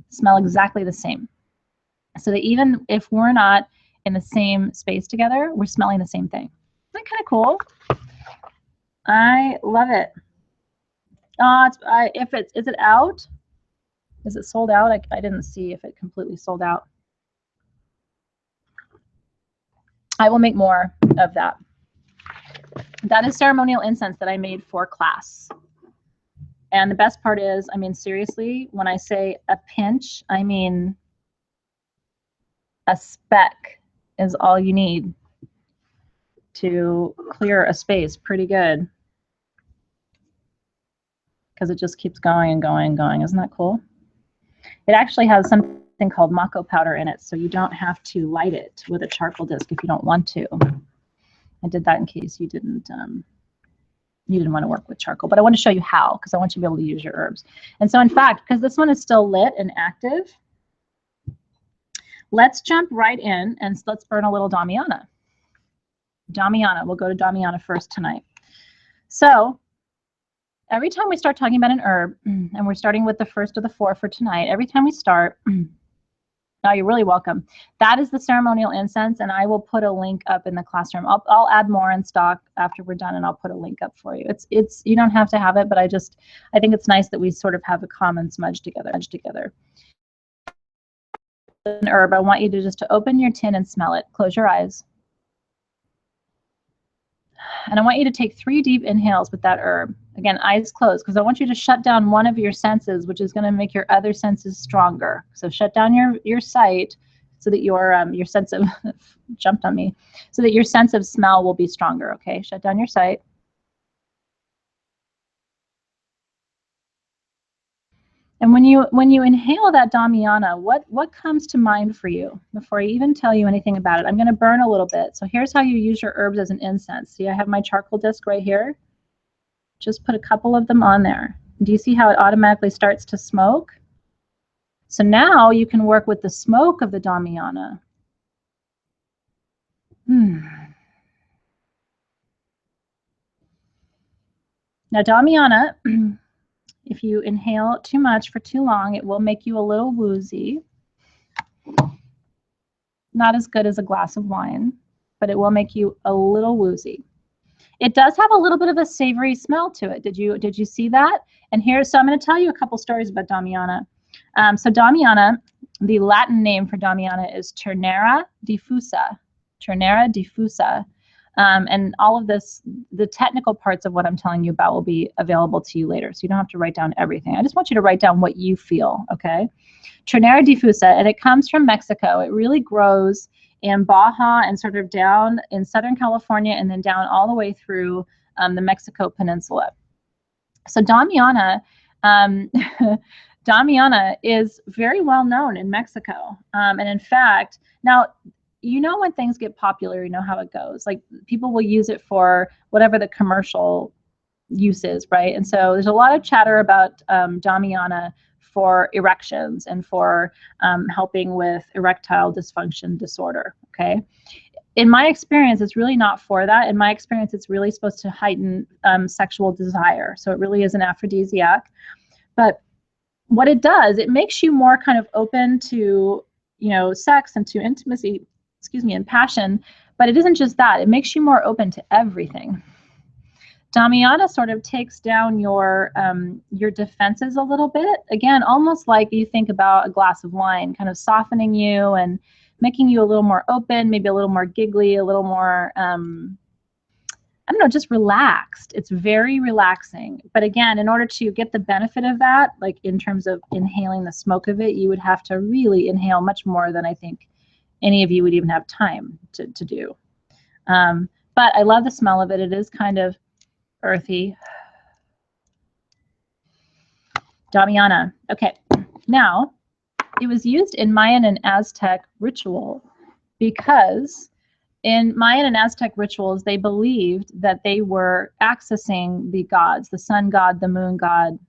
Speaker 1: smell exactly the same. So that even if we're not in the same space together, we're smelling the same thing. Isn't that kind of cool? I love it. Is it out? Is it sold out? I didn't see if it completely sold out. I will make more of that. That is ceremonial incense that I made for class. And the best part is, I mean, seriously, when I say a pinch, I mean a speck is all you need to clear a space pretty good. Because it just keeps going and going and going. Isn't that cool? It actually has something called mako powder in it, so you don't have to light it with a charcoal disc if you don't want to. I did that in case you didn't want to work with charcoal, but I want to show you how, because I want you to be able to use your herbs. And so in fact, because this one is still lit and active, let's jump right in and let's burn a little Damiana. Damiana, we'll go to Damiana first tonight. So every time we start talking about an herb, and we're starting with the first of the 4 for tonight, every time we start, Oh, you're really welcome. That is the ceremonial incense, and I will put a link up in the classroom. I'll add more in stock after we're done, and I'll put a link up for you. It's you don't have to have it, but I think it's nice that we sort of have a common smudge together. An herb. I want you to just to open your tin and smell it. Close your eyes. And I want you to take 3 deep inhales with that herb. Again, eyes closed, because I want you to shut down one of your senses, which is going to make your other senses stronger. So shut down your sight so that your sense of jumped on me, so that your sense of smell will be stronger. Okay, shut down your sight. And when you inhale that Damiana, what comes to mind for you before I even tell you anything about it? I'm going to burn a little bit. So here's how you use your herbs as an incense. See, I have my charcoal disc right here. Just put a couple of them on there. Do you see how it automatically starts to smoke? So now you can work with the smoke of the Damiana. Now Damiana, if you inhale too much for too long, it will make you a little woozy. Not as good as a glass of wine, but it will make you a little woozy. It does have a little bit of a savory smell to it. Did you see that? And so I'm going to tell you a couple stories about Damiana. So Damiana, the Latin name for Damiana is Ternera diffusa. Ternera diffusa. And all of this, the technical parts of what I'm telling you about will be available to you later. So you don't have to write down everything. I just want you to write down what you feel, okay? Ternera diffusa, and it comes from Mexico. It really grows in Baja and sort of down in Southern California and then down all the way through the Mexico Peninsula. So Damiana, Damiana is very well known in Mexico. And in fact, now, you know when things get popular, you know how it goes. Like people will use it for whatever the commercial use is, right? And so there's a lot of chatter about Damiana for erections and for helping with erectile dysfunction disorder, okay? In my experience, it's really not for that. In my experience, it's really supposed to heighten sexual desire. So it really is an aphrodisiac. But what it does, it makes you more kind of open to, you know, sex and to intimacy, excuse me, and passion. But it isn't just that. It makes you more open to everything. Damiana sort of takes down your defenses a little bit. Again, almost like you think about a glass of wine, kind of softening you and making you a little more open, maybe a little more giggly, a little more, I don't know, just relaxed. It's very relaxing. But again, in order to get the benefit of that, like in terms of inhaling the smoke of it, you would have to really inhale much more than I think any of you would even have time to do. But I love the smell of it. It is kind of earthy. Damiana. Okay, now it was used in Mayan and Aztec ritual because in Mayan and Aztec rituals, they believed that they were accessing the gods, the sun god, the moon god,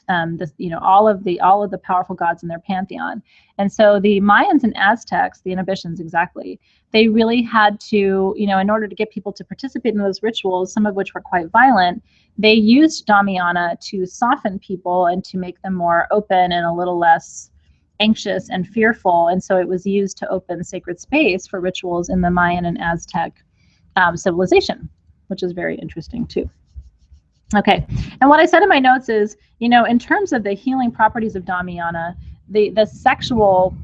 Speaker 1: all of the powerful gods in their pantheon. And so the Mayans and Aztecs, the inhibitions exactly, they really had to, in order to get people to participate in those rituals, some of which were quite violent, they used Damiana to soften people and to make them more open and a little less anxious and fearful. And so it was used to open sacred space for rituals in the Mayan and Aztec civilization, which is very interesting too. Okay, and what I said in my notes is, in terms of the healing properties of Damiana, the sexual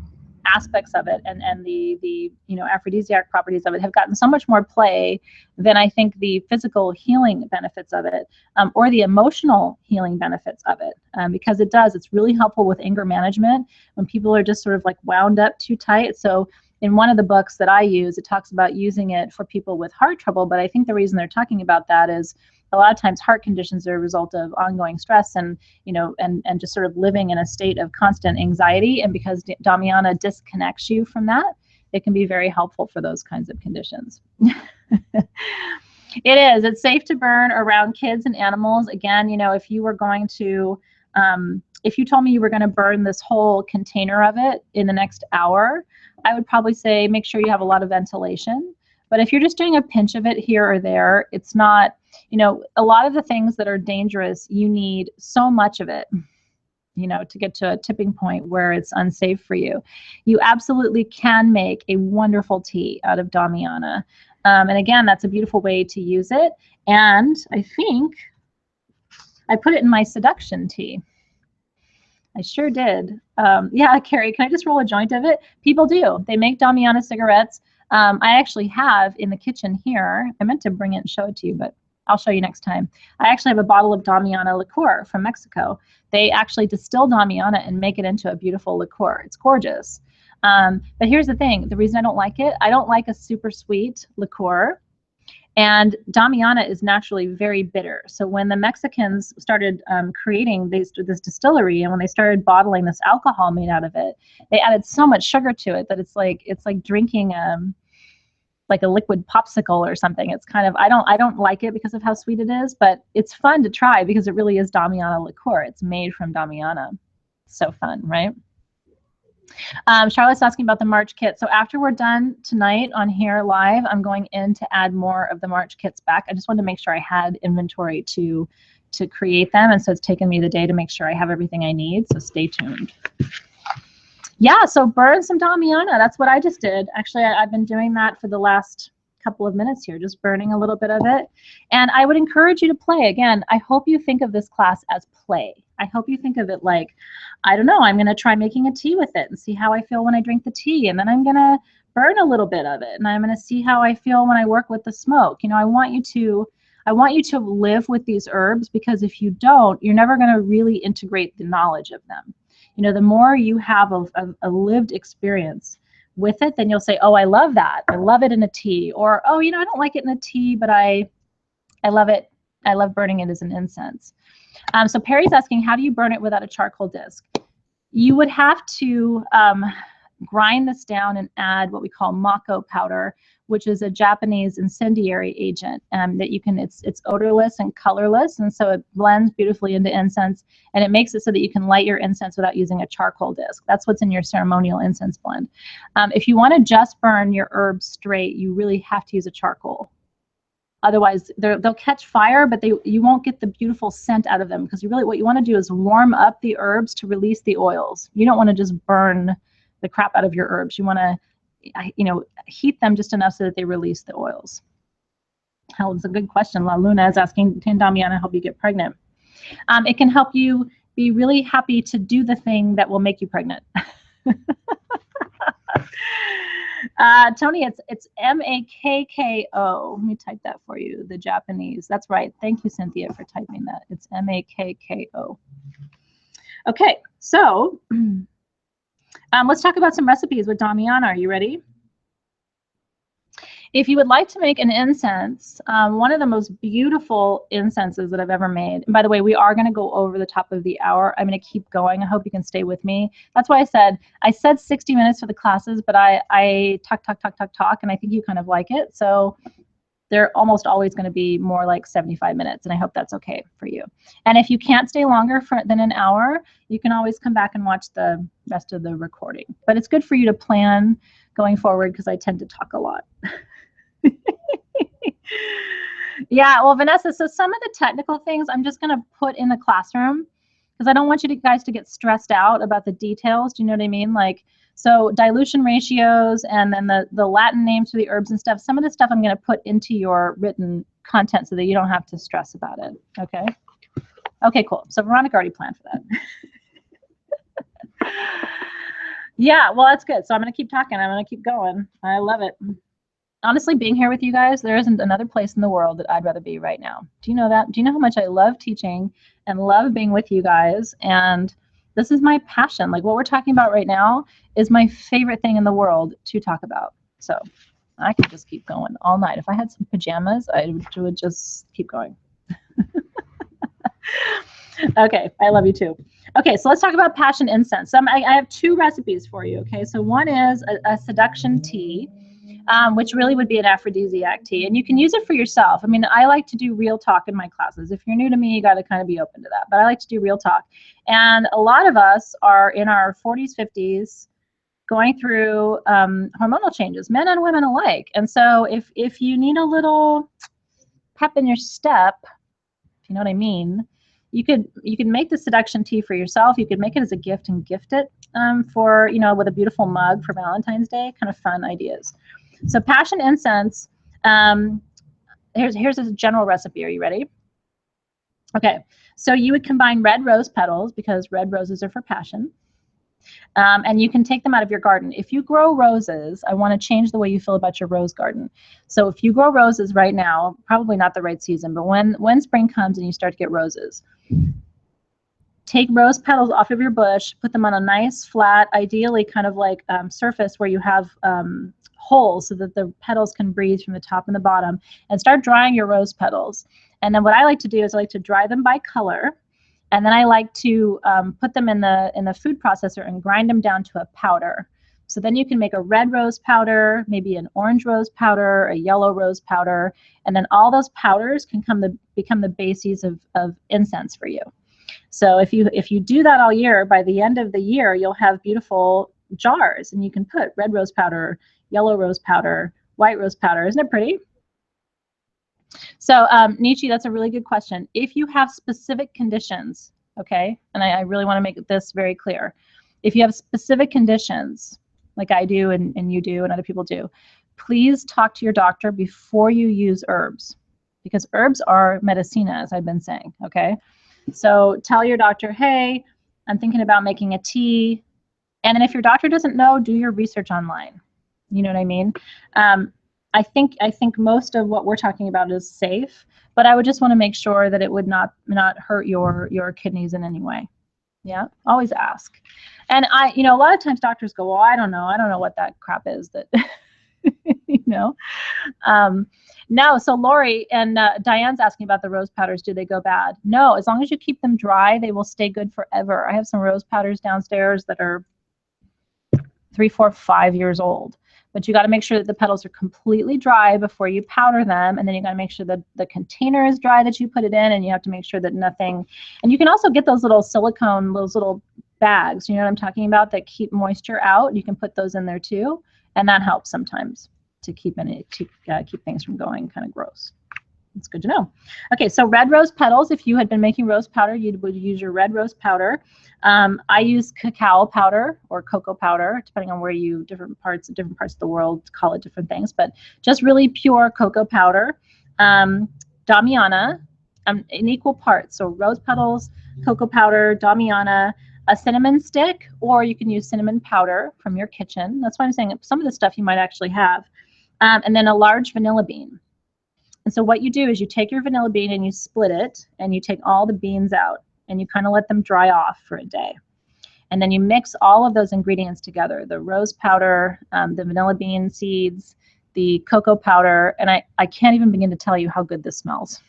Speaker 1: aspects of it and the aphrodisiac properties of it have gotten so much more play than I think the physical healing benefits of it or the emotional healing benefits of it, because it's really helpful with anger management when people are just sort of like wound up too tight. So in one of the books that I use, it talks about using it for people with heart trouble, but I think the reason they're talking about that is a lot of times heart conditions are a result of ongoing stress and just sort of living in a state of constant anxiety. And because Damiana disconnects you from that, it can be very helpful for those kinds of conditions. It's safe to burn around kids and animals. Again, if you were going to, if you told me you were going to burn this whole container of it in the next hour, I would probably say make sure you have a lot of ventilation. But if you're just doing a pinch of it here or there, it's not, a lot of the things that are dangerous, you need so much of it you know, to get to a tipping point where it's unsafe for you. You absolutely can make a wonderful tea out of Damiana. And again, that's a beautiful way to use it. And I think I put it in my seduction tea. I sure did. Yeah, Carrie, can I just roll a joint of it? People do. They make Damiana cigarettes. I actually have in the kitchen here. I meant to bring it and show it to you, but I'll show you next time. I actually have a bottle of Damiana liqueur from Mexico. They actually distill Damiana and make it into a beautiful liqueur. It's gorgeous. But here's the thing. The reason I don't like it, I don't like a super sweet liqueur. And Damiana is naturally very bitter. So when the Mexicans started creating this distillery, and when they started bottling this alcohol made out of it, they added so much sugar to it that it's like drinking like a liquid popsicle or something. It's kind of, I don't like it because of how sweet it is, but it's fun to try because it really is Damiana liqueur. It's made from Damiana. So fun, right? Charlotte's asking about the March kit. So after we're done tonight on here live, I'm going in to add more of the March kits back. I just wanted to make sure I had inventory to create them. And so it's taken me the day to make sure I have everything I need. So stay tuned. Yeah, so burn some Damiana. That's what I just did. Actually, I've been doing that for the last couple of minutes here, just burning a little bit of it. And I would encourage you to play. Again, I hope you think of this class as play. I hope you think of it like, I don't know, I'm going to try making a tea with it and see how I feel when I drink the tea. And then I'm going to burn a little bit of it. And I'm going to see how I feel when I work with the smoke. You know, I want you to live with these herbs, because if you don't, you're never going to really integrate the knowledge of them. You know, the more you have a lived experience with it, then you'll say, oh, I love that. I love it in a tea. Or, oh, you know, I don't like it in a tea, but I love it. I love burning it as an incense. So Perry's asking, how do you burn it without a charcoal disc? You would have to grind this down and add what we call mako powder, which is a Japanese incendiary agent that you can, it's odorless and colorless, and so it blends beautifully into incense, and it makes it so that you can light your incense without using a charcoal disc. That's what's in your ceremonial incense blend. If you want to just burn your herbs straight, you really have to use a charcoal. Otherwise, they'll catch fire, but you won't get the beautiful scent out of them, because what you want to do is warm up the herbs to release the oils. You don't want to just burn the crap out of your herbs. You want to, you know, heat them just enough so that they release the oils. That was a good question. La Luna is asking, can Damiana help you get pregnant? It can help you be really happy to do the thing that will make you pregnant. Tony, it's M-A-K-K-O. Let me type that for you, the Japanese. That's right. Thank you, Cynthia, for typing that. It's M-A-K-K-O. Okay, so let's talk about some recipes with Damiana. Are you ready? If you would like to make an incense, one of the most beautiful incenses that I've ever made, and by the way, we are going to go over the top of the hour. I'm going to keep going. I hope you can stay with me. That's why I said 60 minutes for the classes, but I talk, and I think you kind of like it. So they're almost always going to be more like 75 minutes, and I hope that's okay for you. And if you can't stay longer than an hour, you can always come back and watch the rest of the recording. But it's good for you to plan going forward, because I tend to talk a lot. Yeah, well, Vanessa, so some of the technical things I'm just going to put in the classroom, because I don't want you guys to get stressed out about the details. Do you know what I mean? Like, so dilution ratios, and then the Latin names for the herbs and stuff. Some of the stuff I'm going to put into your written content so that you don't have to stress about it. Okay? Okay, cool. So Veronica already planned for that. Yeah, well, that's good. So I'm going to keep talking. I'm going to keep going. I love it. Honestly, being here with you guys, there isn't another place in the world that I'd rather be right now. Do you know that? Do you know how much I love teaching and love being with you guys? And this is my passion. Like, what we're talking about right now is my favorite thing in the world to talk about. So I could just keep going all night. If I had some pajamas, I would just keep going. Okay, I love you too. Okay, so let's talk about passion incense. So I have two recipes for you, okay? So one is a seduction tea, which really would be an aphrodisiac tea. And you can use it for yourself. I mean, I like to do real talk in my classes. If you're new to me, you got to kind of be open to that. But I like to do real talk. And a lot of us are in our 40s, 50s, going through hormonal changes, men and women alike. And so if you need a little pep in your step, if you know what I mean, you could make the seduction tea for yourself. You could make it as a gift and gift it for, you know, with a beautiful mug for Valentine's Day. Kind of fun ideas. So passion incense. Here's a general recipe. Are you ready? Okay. So you would combine red rose petals, because red roses are for passion. And you can take them out of your garden. If you grow roses, I want to change the way you feel about your rose garden. So if you grow roses right now, probably not the right season, but when spring comes and you start to get roses, take rose petals off of your bush, put them on a nice flat, ideally kind of like surface where you have holes so that the petals can breathe from the top and the bottom, and start drying your rose petals. And then what I like to do is I like to dry them by color. And then I like to put them in the food processor and grind them down to a powder. So then you can make a red rose powder, maybe an orange rose powder, a yellow rose powder, and then all those powders can become the bases of incense for you. So if you do that all year, by the end of the year, you'll have beautiful jars, and you can put red rose powder, yellow rose powder, white rose powder. Isn't it pretty? So Nietzsche, that's a really good question. If you have specific conditions, okay, and I really want to make this very clear. If you have specific conditions, like I do and you do and other people do, please talk to your doctor before you use herbs, because herbs are medicina, as I've been saying, okay? So tell your doctor, hey, I'm thinking about making a tea. And then if your doctor doesn't know, do your research online. You know what I mean? I think most of what we're talking about is safe, but I would just want to make sure that it would not hurt your kidneys in any way. Yeah, always ask. And a lot of times doctors go, well, I don't know what that crap is that, you know. No, so Lori and Diane's asking about the rose powders. Do they go bad? No, as long as you keep them dry, they will stay good forever. I have some rose powders downstairs that are 3, 4, 5 years old. But you got to make sure that the petals are completely dry before you powder them. And then you got to make sure that the container is dry that you put it in. And you have to make sure that nothing, and you can also get those little silicone, those little bags, you know what I'm talking about, that keep moisture out. You can put those in there too. And that helps sometimes to keep things from going kind of gross. It's good to know. Okay, so red rose petals. If you had been making rose powder, you would use your red rose powder. I use cacao powder or cocoa powder, depending on where you, different parts of the world call it different things, but just really pure cocoa powder. Damiana, in equal parts. So rose petals, cocoa powder, Damiana, a cinnamon stick, or you can use cinnamon powder from your kitchen. That's why I'm saying some of the stuff you might actually have. And then a large vanilla bean. And so what you do is you take your vanilla bean and you split it, and you take all the beans out, and you kind of let them dry off for a day. And then you mix all of those ingredients together, the rose powder, the vanilla bean seeds, the cocoa powder, and I can't even begin to tell you how good this smells.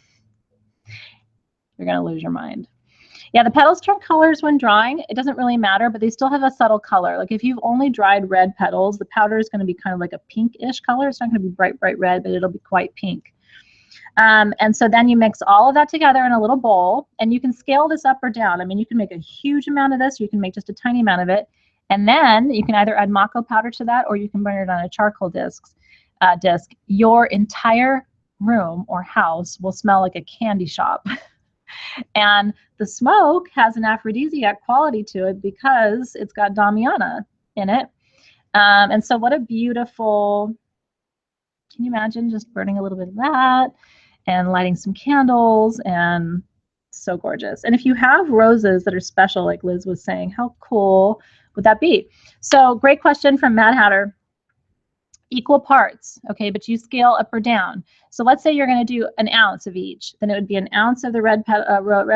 Speaker 1: You're going to lose your mind. Yeah, the petals turn colors when drying. It doesn't really matter, but they still have a subtle color. Like if you've only dried red petals, the powder is going to be kind of like a pinkish color. It's not going to be bright, bright red, but it'll be quite pink. And so then you mix all of that together in a little bowl, and you can scale this up or down. I mean, you can make a huge amount of this, or you can make just a tiny amount of it. And then you can either add mako powder to that, or you can burn it on a charcoal disc. Your entire room or house will smell like a candy shop. And the smoke has an aphrodisiac quality to it because it's got Damiana in it. And so what a beautiful, can you imagine just burning a little bit of that and lighting some candles, and so gorgeous. And if you have roses that are special, like Liz was saying, how cool would that be? So great question from Mad Hatter. Equal parts, okay, but you scale up or down. So let's say you're going to do an ounce of each. Then it would be an ounce of the red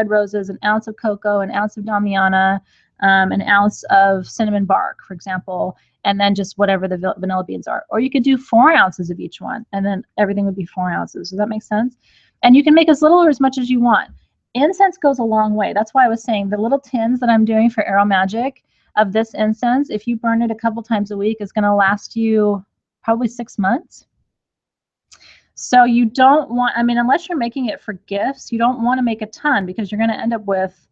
Speaker 1: roses, an ounce of cocoa, an ounce of Damiana, an ounce of cinnamon bark, for example, and then just whatever the vanilla beans are. Or you could do 4 ounces of each one, and then everything would be 4 ounces. Does that make sense? And you can make as little or as much as you want. Incense goes a long way. That's why I was saying the little tins that I'm doing for AroMagic of this incense, if you burn it a couple times a week, is going to last you probably 6 months. So you don't want, I mean, unless you're making it for gifts, you don't want to make a ton, because you're going to end up with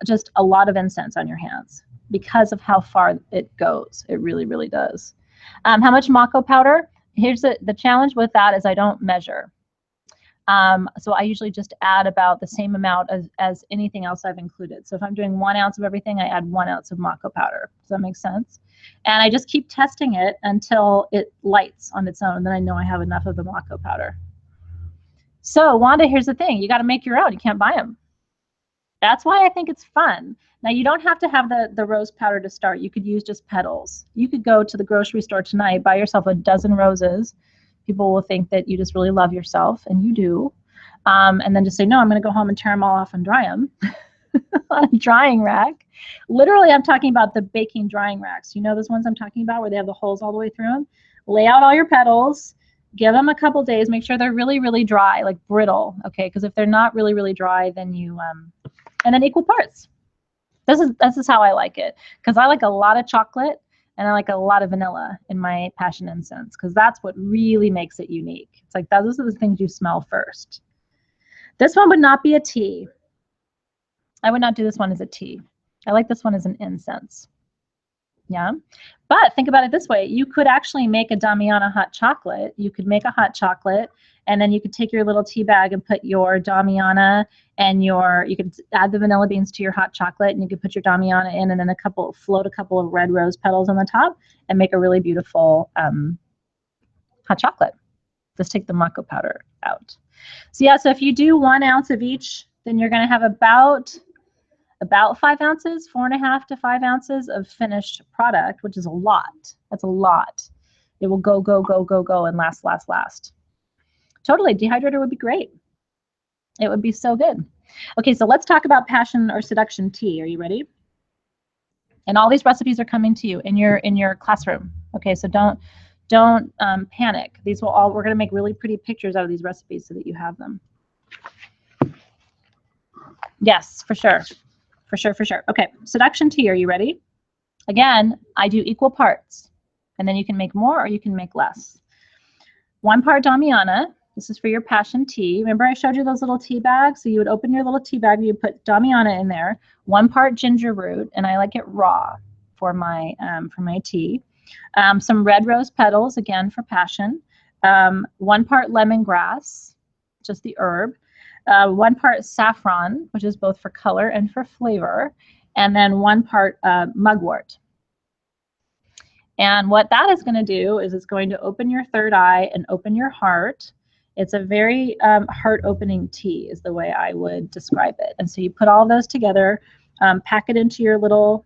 Speaker 1: just a lot of incense on your hands because of how far it goes. It really, really does. How much mako powder? Here's the challenge with that is I don't measure. So I usually just add about the same amount as anything else I've included. So if I'm doing 1 ounce of everything, I add 1 ounce of Mako powder. Does that make sense? And I just keep testing it until it lights on its own. Then I know I have enough of the Mako powder. So Wanda, here's the thing. You got to make your own. You can't buy them. That's why I think it's fun. Now, you don't have to have the rose powder to start. You could use just petals. You could go to the grocery store tonight, buy yourself a dozen roses. People will think that you just really love yourself, and you do. And then just say, no, I'm going to go home and tear them all off and dry them on a drying rack. Literally, I'm talking about the baking drying racks. You know those ones I'm talking about where they have the holes all the way through them? Lay out all your petals. Give them a couple days. Make sure they're really, really dry, like brittle, okay? Because if they're not really, really dry, then you and then equal parts. This is how I like it, because I like a lot of chocolate and I like a lot of vanilla in my passion incense, because that's what really makes it unique. It's like those are the things you smell first. This one would not be a tea. I would not do this one as a tea. I like this one as an incense. Yeah, but think about it this way. You could actually make a Damiana hot chocolate. You could make a hot chocolate, and then you could take your little tea bag and put your Damiana and you could add the vanilla beans to your hot chocolate, and you could put your Damiana in, and then float a couple of red rose petals on the top and make a really beautiful hot chocolate. Just take the Mako powder out. So yeah, so if you do 1 ounce of each, then you're going to have about 5 ounces, 4.5 to 5 ounces of finished product, which is a lot. That's a lot. It will go, go, go, go, go, and last. Totally, dehydrator would be great. It would be so good. Okay, so let's talk about passion or seduction tea. Are you ready? And all these recipes are coming to you in your classroom. Okay, so don't panic. We're going to make really pretty pictures out of these recipes so that you have them. Yes, for sure. For sure. Okay, seduction tea, are you ready? Again, I do equal parts, and then you can make more or you can make less. 1 part Damiana. This is for your passion tea. Remember I showed you those little tea bags? So you would open your little tea bag, you would put Damiana in there. 1 part ginger root, and I like it raw for my tea. Some red rose petals, again for passion. 1 part lemongrass, just the herb. 1 part saffron, which is both for color and for flavor, and then 1 part mugwort. And what that is going to do is it's going to open your third eye and open your heart. It's a very heart-opening tea is the way I would describe it. And so you put all those together, pack it into your little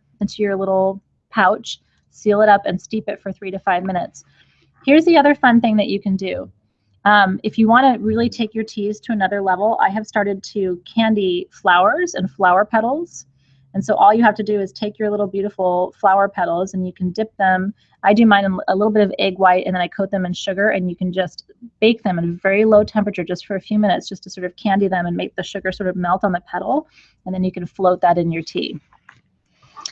Speaker 1: pouch, seal it up, and steep it for 3 to 5 minutes. Here's the other fun thing that you can do. If you want to really take your teas to another level, I have started to candy flowers and flower petals. And so all you have to do is take your little beautiful flower petals and you can dip them. I do mine in a little bit of egg white, and then I coat them in sugar, and you can just bake them at a very low temperature just for a few minutes just to sort of candy them and make the sugar sort of melt on the petal. And then you can float that in your tea.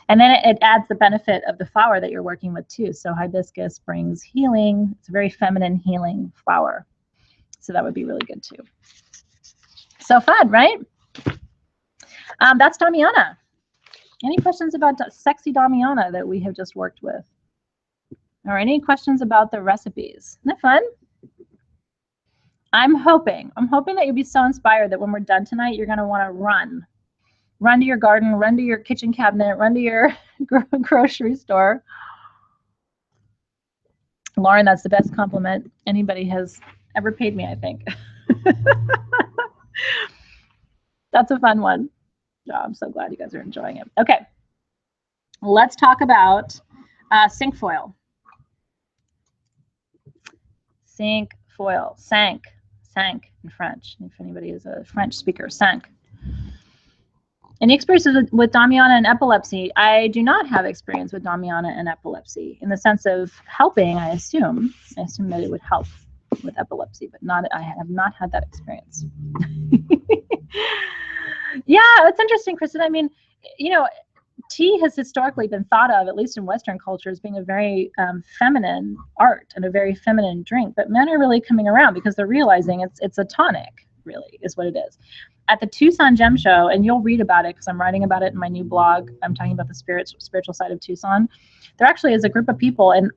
Speaker 1: And then it adds the benefit of the flower that you're working with too. So hibiscus brings healing. It's a very feminine healing flower. So that would be really good too. So fun, right? That's Damiana. Any questions about sexy Damiana that we have just worked with? Or any questions about the recipes? Isn't that fun? I'm hoping that you'll be so inspired that when we're done tonight, you're going to want to run. Run to your garden, run to your kitchen cabinet, run to your grocery store. Lauren, that's the best compliment anybody has ever paid me, I think. That's a fun one. Oh, I'm so glad you guys are enjoying it. Okay, let's talk about cinq foil. Cinq foil, cinq in French. If anybody is a French speaker, cinq. Any experience with Damiana and epilepsy? I do not have experience with Damiana and epilepsy in the sense of helping. I assume that it would help with epilepsy, but I have not had that experience. Yeah, it's interesting, Kristen. I mean, you know, tea has historically been thought of, at least in Western culture, as being a very feminine art and a very feminine drink. But men are really coming around because they're realizing it's a tonic, really, is what it is. At the Tucson Gem Show, and you'll read about it because I'm writing about it in my new blog. I'm talking about the spiritual side of Tucson. There actually is a group of people, and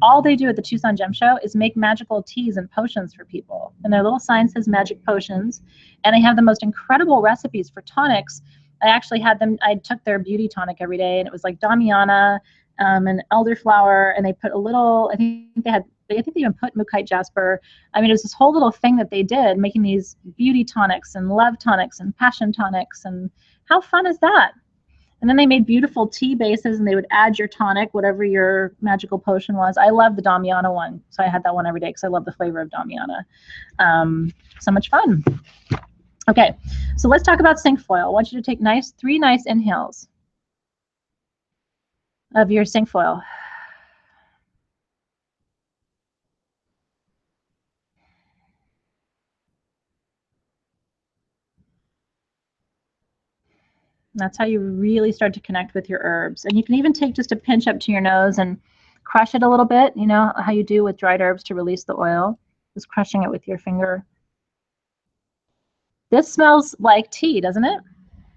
Speaker 1: all they do at the Tucson Gem Show is make magical teas and potions for people. And their little sign says magic potions, and they have the most incredible recipes for tonics. I actually had them, I took their beauty tonic every day, and it was like Damiana and elderflower, and they put a little, I think they even put Mookaite jasper. I mean, it was this whole little thing that they did, making these beauty tonics and love tonics and passion tonics. And how fun is that? And then they made beautiful tea bases, and they would add your tonic, whatever your magical potion was. I love the Damiana one, so I had that one every day because I love the flavor of Damiana. So much fun. Okay, so let's talk about cinquefoil. I want you to take 3 nice inhales of your cinquefoil. That's how you really start to connect with your herbs. And you can even take just a pinch up to your nose and crush it a little bit. You know how you do with dried herbs to release the oil? Just crushing it with your finger. This smells like tea, doesn't it?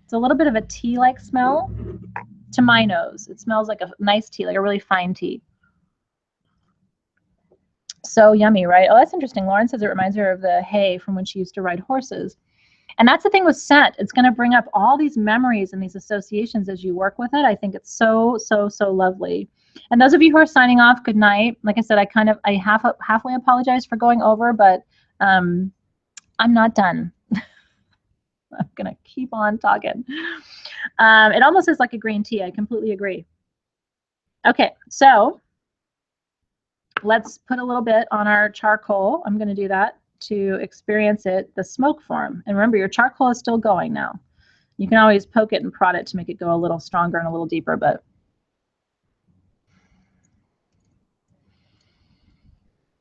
Speaker 1: It's a little bit of a tea-like smell to my nose. It smells like a nice tea, like a really fine tea. So yummy, right? Oh, that's interesting. Lauren says it reminds her of the hay from when she used to ride horses. And that's the thing with scent. It's going to bring up all these memories and these associations as you work with it. I think it's so, so, so lovely. And those of you who are signing off, good night. Like I said, I halfway apologize for going over, but I'm not done. I'm going to keep on talking. It almost is like a green tea. I completely agree. Okay, so let's put a little bit on our charcoal. I'm going to do that to experience it, the smoke form. And remember, your charcoal is still going now. You can always poke it and prod it to make it go a little stronger and a little deeper, but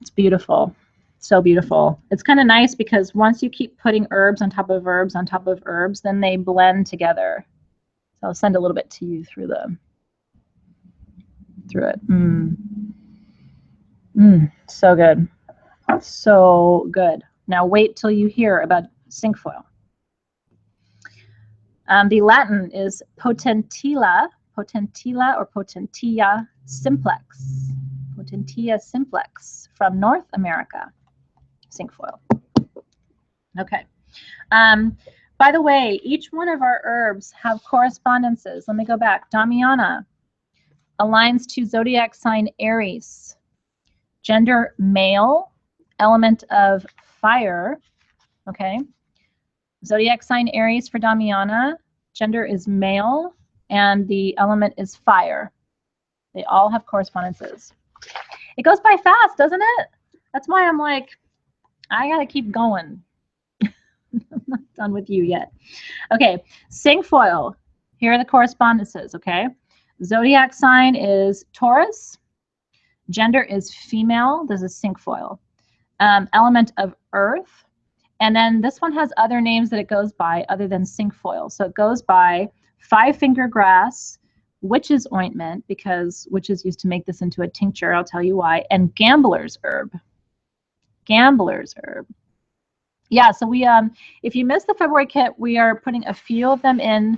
Speaker 1: it's beautiful. So beautiful. It's kind of nice because once you keep putting herbs on top of herbs on top of herbs, then they blend together. So I'll send a little bit to you through it. So good. So good. Now wait till you hear about cinquefoil. The Latin is potentilla or potentilla simplex. Potentilla simplex from North America. Cinquefoil. Okay. By the way, each one of our herbs have correspondences. Let me go back. Damiana aligns to zodiac sign Aries. Gender male, element of fire. Okay. Zodiac sign Aries for Damiana. Gender is male, and the element is fire. They all have correspondences. It goes by fast, doesn't it? That's why I'm like, I gotta keep going. I'm not done with you yet. Okay, cinquefoil. Here are the correspondences, okay? Zodiac sign is Taurus. Gender is female. This is cinquefoil. Element of earth. And then this one has other names that it goes by other than cinquefoil. So it goes by 5-finger grass, witch's ointment, because witches used to make this into a tincture. I'll tell you why. And gambler's herb. Gambler's herb. Yeah, so we if you missed the February kit, we are putting a few of them in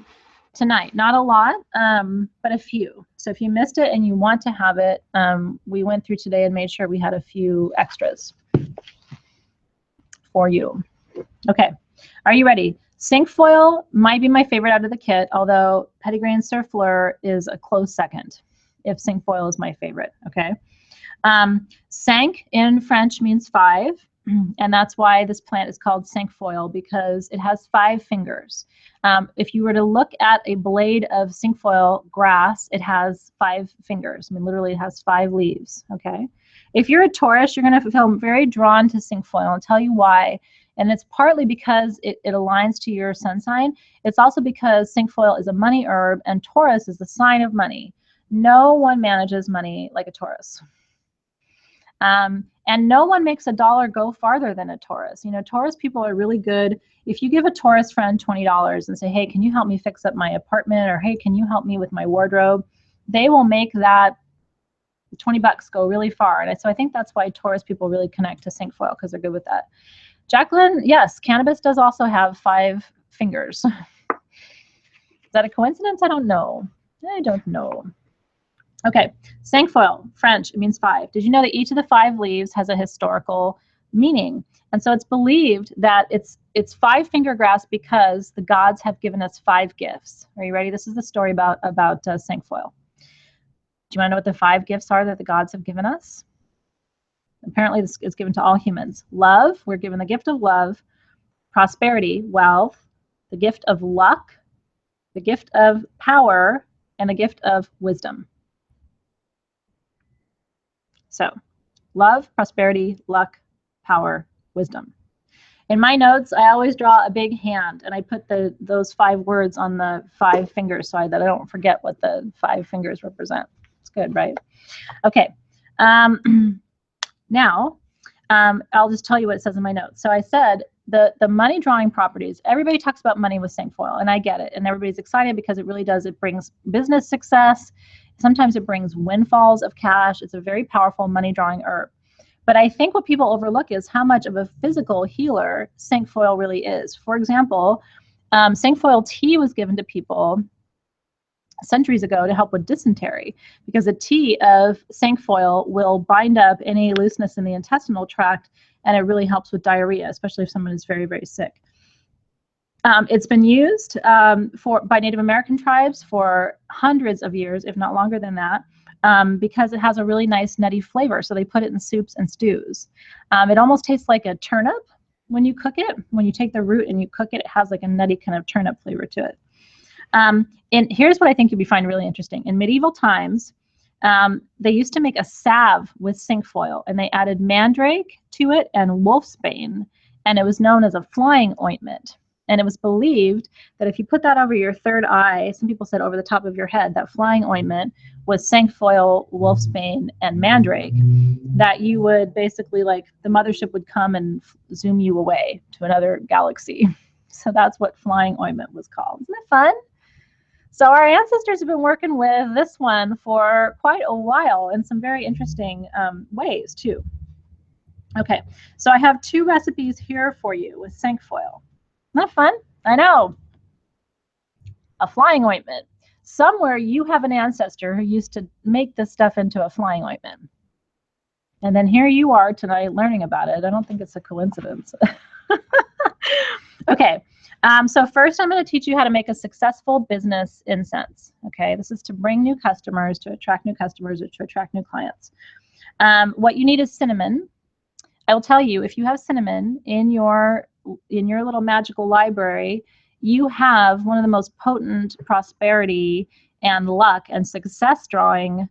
Speaker 1: tonight. Not a lot, but a few. So if you missed it and you want to have it, we went through today and made sure we had a few extras for you. Okay, are you ready? Cinquefoil might be my favorite out of the kit, although Petitgrain Surfleur is a close second if cinquefoil is my favorite, okay? Cinq in French means 5, and that's why this plant is called cinquefoil, because it has 5 fingers. If you were to look at a blade of cinquefoil grass, it has 5 fingers. I mean, literally it has 5 leaves, okay? If you're a Taurus, you're going to feel very drawn to cinquefoil. I'll tell you why. And it's partly because it aligns to your sun sign. It's also because cinquefoil is a money herb, and Taurus is the sign of money. No one manages money like a Taurus. And no one makes a dollar go farther than a Taurus. You know, Taurus people are really good. If you give a Taurus friend $20 and say, hey, can you help me fix up my apartment? Or hey, can you help me with my wardrobe? They will make that $20 go really far. And so I think that's why Taurus people really connect to cinquefoil, because they're good with that. Jacqueline, yes, cannabis does also have 5 fingers. Is that a coincidence? I don't know. I don't know. Okay, cinquefoil, French, it means 5. Did you know that each of the 5 leaves has a historical meaning? And so it's believed that it's 5-finger grass because the gods have given us 5 gifts. Are you ready? This is the story about cinquefoil. Do you want to know what the 5 gifts are that the gods have given us? Apparently this is given to all humans. Love, we're given the gift of love. Prosperity, wealth, the gift of luck, the gift of power, and the gift of wisdom. So, love, prosperity, luck, power, wisdom. In my notes, I always draw a big hand, and I put those 5 words on the 5 fingers so that I don't forget what the 5 fingers represent. It's good, right? Okay. Now, I'll just tell you what it says in my notes. So I said the money drawing properties, everybody talks about money with cinquefoil, and I get it. And everybody's excited because it really does. It brings business success. Sometimes it brings windfalls of cash. It's a very powerful money drawing herb. But I think what people overlook is how much of a physical healer cinquefoil really is. For example, cinquefoil tea was given to people centuries ago to help with dysentery, because a tea of cinquefoil will bind up any looseness in the intestinal tract, and it really helps with diarrhea, especially if someone is very, very sick. It's been used by Native American tribes for hundreds of years, if not longer than that, because it has a really nice nutty flavor. So they put it in soups and stews. It almost tastes like a turnip when you cook it. When you take the root and you cook it, it has like a nutty kind of turnip flavor to it. And here's what I think you'll find really interesting. In medieval times, they used to make a salve with cinquefoil, and they added mandrake to it and wolfsbane, and it was known as a flying ointment. And it was believed that if you put that over your third eye, some people said over the top of your head, that flying ointment was cinquefoil, wolfsbane, and mandrake, that you would basically, like, the mothership would come and zoom you away to another galaxy. So that's what flying ointment was called. Isn't that fun? So our ancestors have been working with this one for quite a while in some very interesting ways too. Okay, so I have 2 recipes here for you with cinquefoil. Not fun? I know. A flying ointment. Somewhere you have an ancestor who used to make this stuff into a flying ointment. And then here you are tonight learning about it. I don't think it's a coincidence. Okay. So first I'm going to teach you how to make a successful business incense. Okay, this is to bring new customers, to attract new customers, or to attract new clients. What you need is cinnamon. I will tell you, if you have cinnamon in your little magical library, you have one of the most potent prosperity and luck and success drawing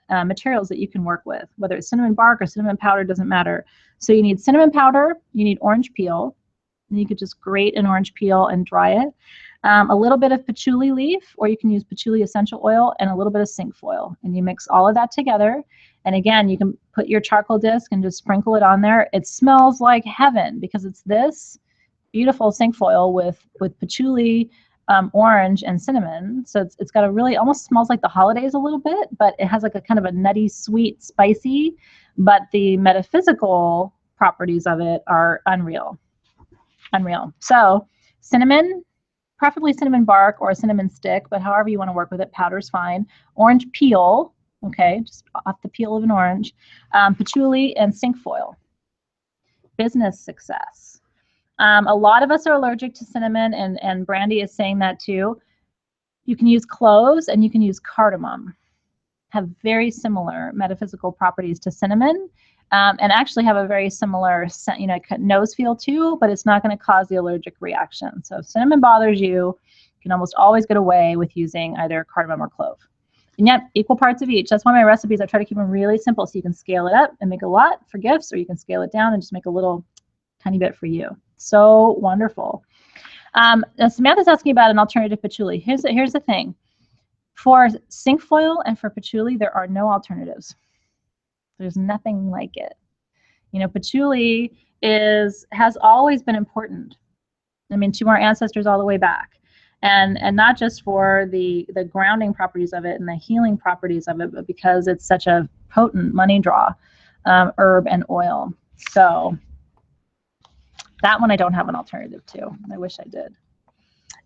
Speaker 1: materials that you can work with. Whether it's cinnamon bark or cinnamon powder, doesn't matter. So you need cinnamon powder, you need orange peel. And you could just grate an orange peel and dry it. A little bit of patchouli leaf, or you can use patchouli essential oil, and a little bit of cinquefoil. And you mix all of that together. And again, you can put your charcoal disc and just sprinkle it on there. It smells like heaven because it's this beautiful cinquefoil with patchouli, orange, and cinnamon. So it's got a really, almost smells like the holidays a little bit, but it has like a kind of a nutty, sweet, spicy, but the metaphysical properties of it are unreal. Unreal. So cinnamon, preferably cinnamon bark or a cinnamon stick, but however you want to work with it, powder's fine. Orange peel, okay, just off the peel of an orange. Patchouli and cinquefoil. Business success. A lot of us are allergic to cinnamon, and Brandy is saying that too. You can use cloves and you can use cardamom. Have very similar metaphysical properties to cinnamon. And actually have a very similar, nose feel too, but it's not going to cause the allergic reaction. So if cinnamon bothers you, you can almost always get away with using either cardamom or clove. And yet, equal parts of each. That's why my recipes, I try to keep them really simple so you can scale it up and make a lot for gifts, or you can scale it down and just make a little tiny bit for you. So wonderful. Now Samantha's asking about an alternative patchouli. Here's the thing. For cinquefoil and for patchouli, there are no alternatives. There's nothing like it. You know, patchouli has always been important. I mean, to our ancestors all the way back. And not just for the grounding properties of it and the healing properties of it, but because it's such a potent money draw herb and oil. So That one I don't have an alternative to. I wish I did.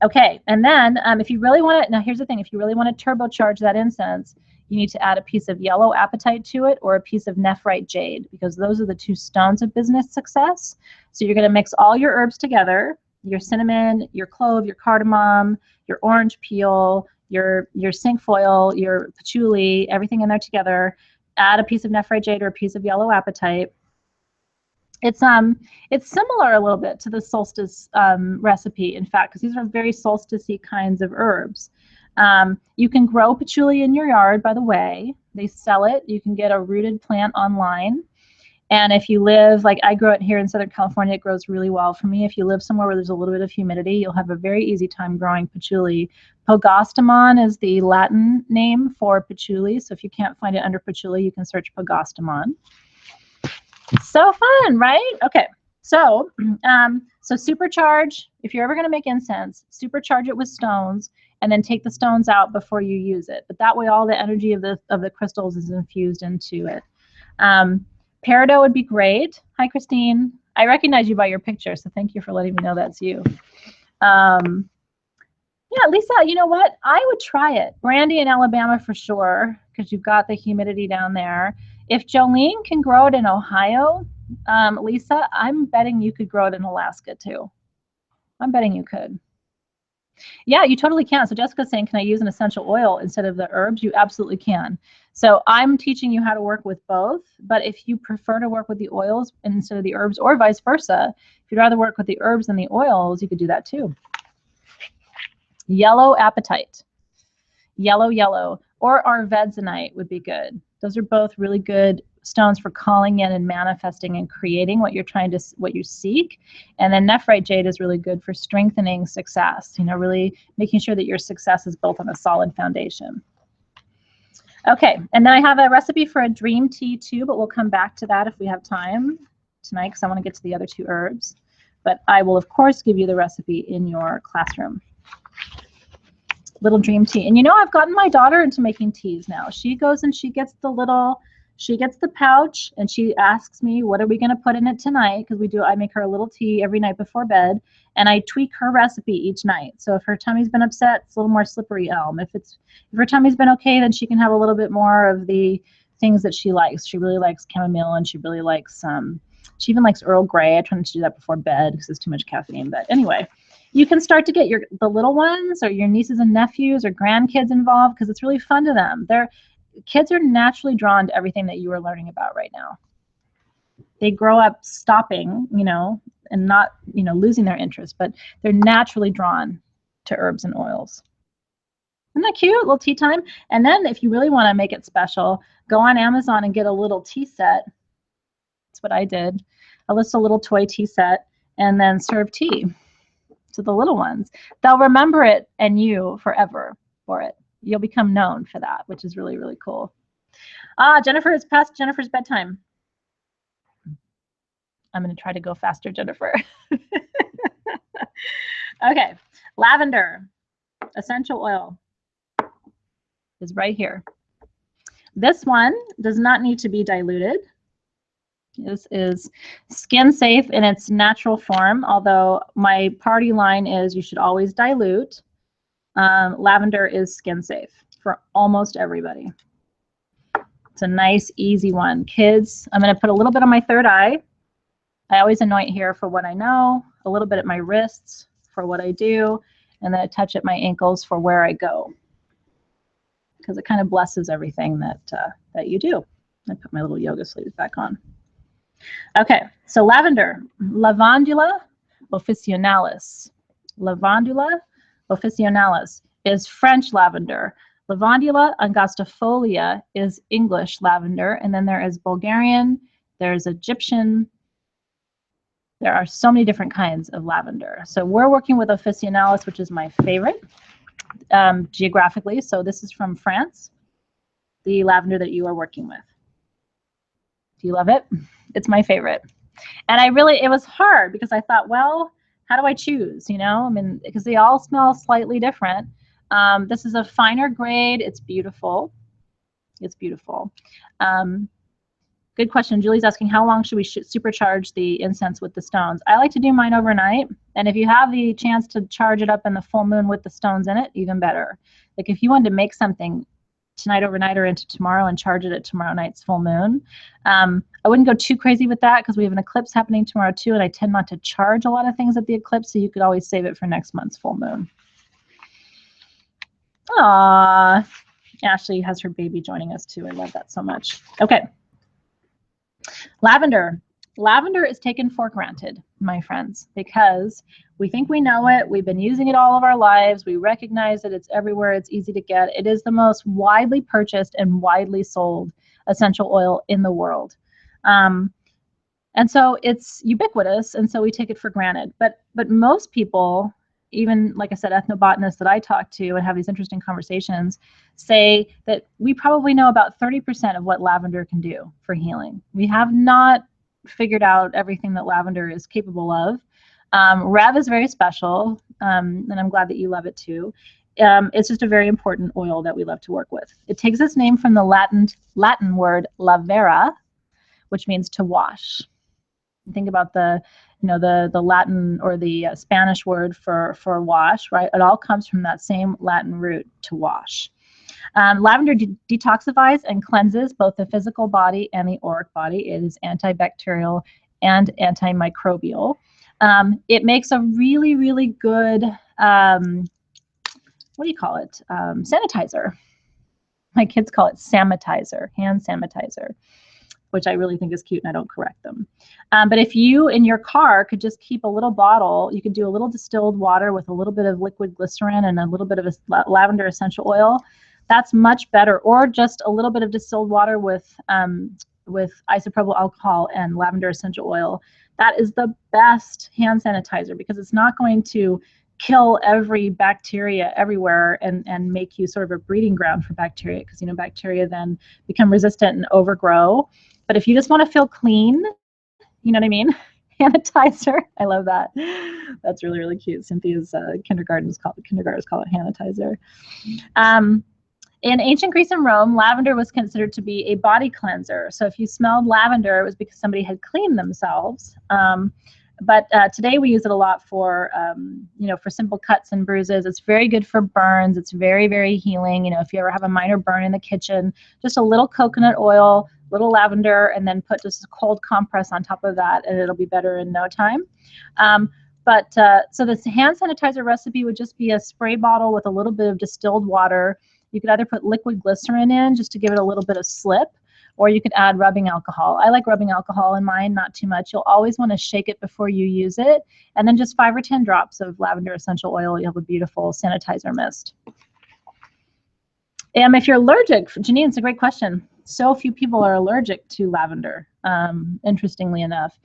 Speaker 1: Okay, and then if you really want to, now here's the thing, if you really want to turbocharge that incense, you need to add a piece of yellow apatite to it or a piece of nephrite jade, because those are the two stones of business success. So you're going to mix all your herbs together, your cinnamon, your clove, your cardamom, your orange peel, your cinquefoil, your patchouli, everything in there together. Add a piece of nephrite jade or a piece of yellow apatite. It's similar a little bit to the solstice recipe, in fact, because these are very solstice-y kinds of herbs. You can grow patchouli in your yard, by the way. They sell it. You can get a rooted plant online. And if you live, like I grow it here in Southern California, it grows really well for me. If you live somewhere where there's a little bit of humidity, you'll have a very easy time growing patchouli. Pogostemon is the Latin name for patchouli. So if you can't find it under patchouli, you can search Pogostemon. So fun, right? Okay, so so supercharge. If you're ever going to make incense, supercharge it with stones, and then take the stones out before you use it. But that way, all the energy of the crystals is infused into it. Peridot would be great. Hi, Christine. I recognize you by your picture, so thank you for letting me know that's you. Yeah, Lisa, you know what? I would try it. Brandy in Alabama for sure, because you've got the humidity down there. If Jolene can grow it in Ohio, Lisa, I'm betting you could grow it in Alaska too. I'm betting you could. Yeah, you totally can. So Jessica's saying, can I use an essential oil instead of the herbs? You absolutely can. So I'm teaching you how to work with both, but if you prefer to work with the oils instead of the herbs, or vice versa, if you'd rather work with the herbs than the oils, you could do that too. Yellow apatite. Yellow, or arvedzonite would be good. Those are both really good stones for calling in and manifesting and creating what you seek. And then nephrite jade is really good for strengthening success, really making sure that your success is built on a solid foundation. Okay, and then I have a recipe for a dream tea too, but we'll come back to that if we have time tonight, because I want to get to the other two herbs. But I will, of course, give you the recipe in your classroom. Little dream tea. And I've gotten my daughter into making teas now. She goes and she gets the pouch, and she asks me, what are we going to put in it tonight? Because I make her a little tea every night before bed, and I tweak her recipe each night. So if her tummy's been upset, it's a little more slippery elm. If her tummy's been okay, then she can have a little bit more of the things that she likes. She really likes chamomile, and she really likes she even likes Earl Grey. I try not to do that before bed because it's too much caffeine. But anyway, you can start to get the little ones or your nieces and nephews or grandkids involved, because it's really fun to them. Kids are naturally drawn to everything that you are learning about right now. They grow up stopping, and not, losing their interest, but they're naturally drawn to herbs and oils. Isn't that cute? A little tea time. And then if you really want to make it special, go on Amazon and get a little tea set. That's what I did. I list a little toy tea set and then serve tea to the little ones. They'll remember it and you forever for it. You'll become known for that, which is really, really cool. Jennifer, it's past Jennifer's bedtime. I'm going to try to go faster, Jennifer. Okay, lavender essential oil is right here. This one does not need to be diluted. This is skin safe in its natural form, although my party line is you should always dilute. Lavender is skin safe for almost everybody. It's a nice, easy one. Kids, I'm going to put a little bit on my third eye. I always anoint here for what I know, a little bit at my wrists for what I do, and then a touch at my ankles for where I go, because it kind of blesses everything that you do. I put my little yoga sleeves back on. Okay, so lavender, Lavandula officinalis. Lavandula officinalis is French lavender. Lavandula angustifolia is English lavender, and then there is Bulgarian, there's Egyptian. There are so many different kinds of lavender. So we're working with officinalis, which is my favorite geographically. So this is from France, the lavender that you are working with. Do you love it? It's my favorite. And it was hard because I thought, well, how do I choose? Because they all smell slightly different. This is a finer grade. It's beautiful. It's beautiful. Good question. Julie's asking, how long should we supercharge the incense with the stones? I like to do mine overnight. And if you have the chance to charge it up in the full moon with the stones in it, even better. Like if you wanted to make something tonight overnight or into tomorrow and charge it at tomorrow night's full moon, I wouldn't go too crazy with that because we have an eclipse happening tomorrow too, and I tend not to charge a lot of things at the eclipse, so you could always save it for next month's full moon. Aww. Ashley has her baby joining us too. I love that so much. Okay. Lavender. Lavender is taken for granted, my friends, because we think we know it. We've been using it all of our lives. We recognize that it's everywhere. It's easy to get. It is the most widely purchased and widely sold essential oil in the world. And so it's ubiquitous, and so we take it for granted. But most people, even, like I said, ethnobotanists that I talk to and have these interesting conversations, say that we probably know about 30% of what lavender can do for healing. We have not figured out everything that lavender is capable of. Rev is very special, and I'm glad that you love it too. It's just a very important oil that we love to work with. It takes its name from the Latin word lavera, which means to wash. Think about the Latin or the Spanish word for wash, right? It all comes from that same Latin root, to wash. Lavender detoxifies and cleanses both the physical body and the auric body. It is antibacterial and antimicrobial. It makes a really, really good, what do you call it? Sanitizer. My kids call it sanitizer, hand sanitizer, which I really think is cute, and I don't correct them. But if you, in your car, could just keep a little bottle, you could do a little distilled water with a little bit of liquid glycerin and a little bit of lavender essential oil. That's much better. Or just a little bit of distilled water with isopropyl alcohol and lavender essential oil. That is the best hand sanitizer because it's not going to kill every bacteria everywhere and make you sort of a breeding ground for bacteria, because bacteria then become resistant and overgrow. But if you just want to feel clean, you know what I mean? Sanitizer. I love that. That's really, really cute. Cynthia's kindergartners call it sanitizer. In ancient Greece and Rome, lavender was considered to be a body cleanser. So if you smelled lavender, it was because somebody had cleaned themselves. But today we use it a lot for, for simple cuts and bruises. It's very good for burns. It's very, very healing. If you ever have a minor burn in the kitchen, just a little coconut oil, little lavender, and then put just a cold compress on top of that, and it'll be better in no time. So this hand sanitizer recipe would just be a spray bottle with a little bit of distilled water. You could either put liquid glycerin in just to give it a little bit of slip, or you could add rubbing alcohol. I like rubbing alcohol in mine, not too much. You'll always want to shake it before you use it. And then just 5 or 10 drops of lavender essential oil. You have a beautiful sanitizer mist. If you're allergic, Janine, it's a great question. So few people are allergic to lavender, interestingly enough.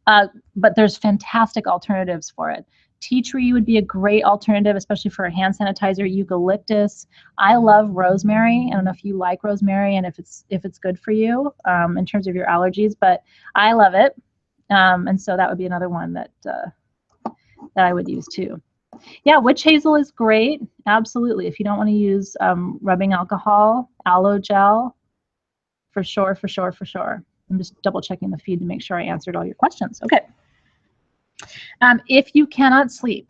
Speaker 1: But there's fantastic alternatives for it. Tea tree would be a great alternative, especially for a hand sanitizer. Eucalyptus. I love rosemary. I don't know if you like rosemary and if it's good for you in terms of your allergies, but I love it. And so that would be another one that I would use too. Yeah, witch hazel is great. Absolutely. If you don't want to use rubbing alcohol, aloe gel, for sure, for sure, for sure. I'm just double checking the feed to make sure I answered all your questions. Okay. If you cannot sleep,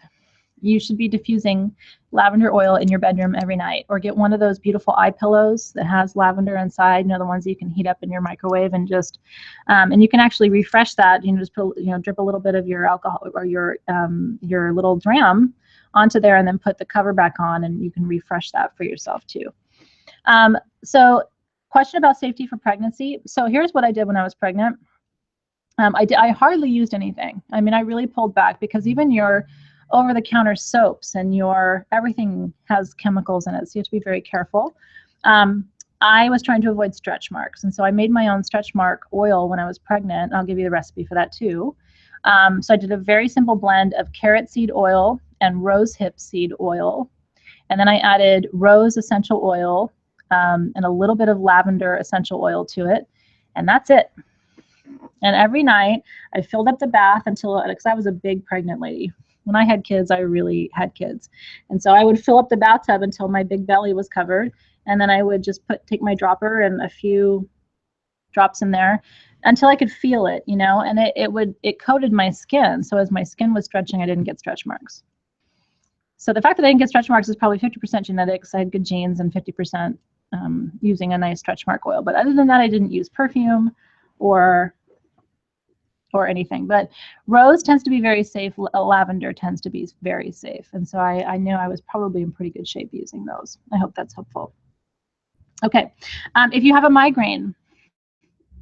Speaker 1: you should be diffusing lavender oil in your bedroom every night, or get one of those beautiful eye pillows that has lavender inside, the ones that you can heat up in your microwave, and just and you can actually refresh that. Just put, drip a little bit of your alcohol or your little dram onto there, and then put the cover back on, and you can refresh that for yourself too. So question about safety for pregnancy. So here's what I did when I was pregnant. I hardly used anything. I mean, I really pulled back, because even your over-the-counter soaps and everything has chemicals in it, so you have to be very careful. I was trying to avoid stretch marks, and so I made my own stretch mark oil when I was pregnant. I'll give you the recipe for that too. So I did a very simple blend of carrot seed oil and rose hip seed oil, and then I added rose essential oil and a little bit of lavender essential oil to it, and that's it. And every night I filled up the bath because I was a big pregnant lady. When I had kids, I really had kids. And so I would fill up the bathtub until my big belly was covered. And then I would just take my dropper and a few drops in there until I could feel it, you know, and it coated my skin. So as my skin was stretching, I didn't get stretch marks. So the fact that I didn't get stretch marks is probably 50% genetics. I had good genes, and 50% using a nice stretch mark oil. But other than that, I didn't use perfume or anything. But rose tends to be very safe. Lavender tends to be very safe. And so I knew I was probably in pretty good shape using those. I hope that's helpful. Okay. If you have a migraine,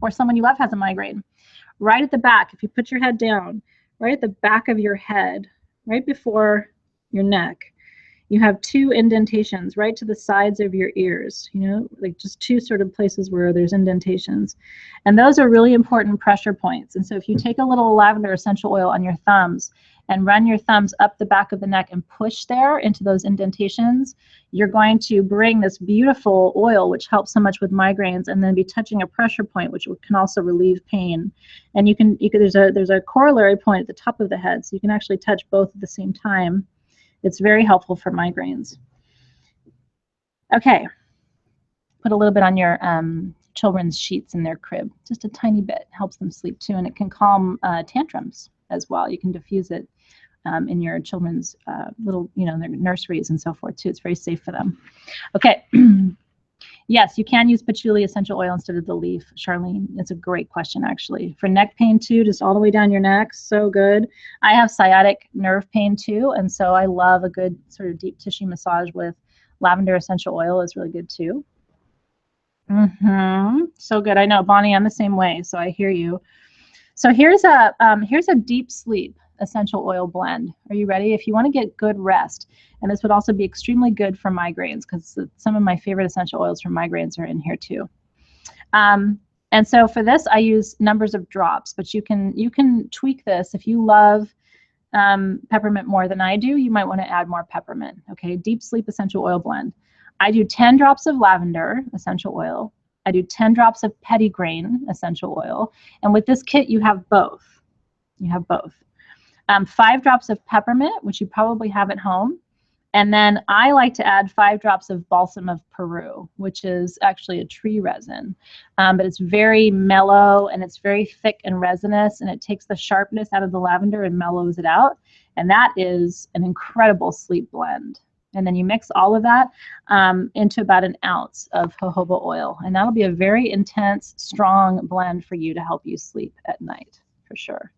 Speaker 1: or someone you love has a migraine, right at the back, if you put your head down, right at the back of your head, right before your neck, you have 2 indentations right to the sides of your ears, you know, like just 2 sort of places where there's indentations. And those are really important pressure points. And so if you take a little lavender essential oil on your thumbs and run your thumbs up the back of the neck and push there into those indentations, you're going to bring this beautiful oil, which helps so much with migraines, and then be touching a pressure point, which can also relieve pain. And there's a corollary point at the top of the head, so you can actually touch both at the same time. It's very helpful for migraines. Okay, put a little bit on your children's sheets in their crib, just a tiny bit, helps them sleep too, and it can calm tantrums as well. You can diffuse it in your children's little, you know, their nurseries and so forth too. It's very safe for them. Okay. Yes, you can use patchouli essential oil instead of the leaf, Charlene. It's a great question, actually. For neck pain, too, just all the way down your neck, so good. I have sciatic nerve pain, too, and so I love a good sort of deep tissue massage with lavender essential oil is really good, too. So good. I know, Bonnie, I'm the same way, so I hear you. So here's a deep sleep essential oil blend. Are you ready? If you want to get good rest, and this would also be extremely good for migraines, because some of my favorite essential oils for migraines are in here too. And so for this, I use numbers of drops, but you can tweak this. If you love peppermint more than I do, you might want to add more peppermint. Okay, deep sleep essential oil blend. I do 10 drops of lavender essential oil. I do 10 drops of petitgrain essential oil. And with this kit, you have both. You have both. 5 drops of peppermint, which you probably have at home. And then I like to add 5 drops of balsam of Peru, which is actually a tree resin. But it's very mellow, and it's very thick and resinous, and it takes the sharpness out of the lavender and mellows it out. And that is an incredible sleep blend. And then you mix all of that into about an ounce of jojoba oil. And that'll be a very intense, strong blend for you to help you sleep at night, for sure.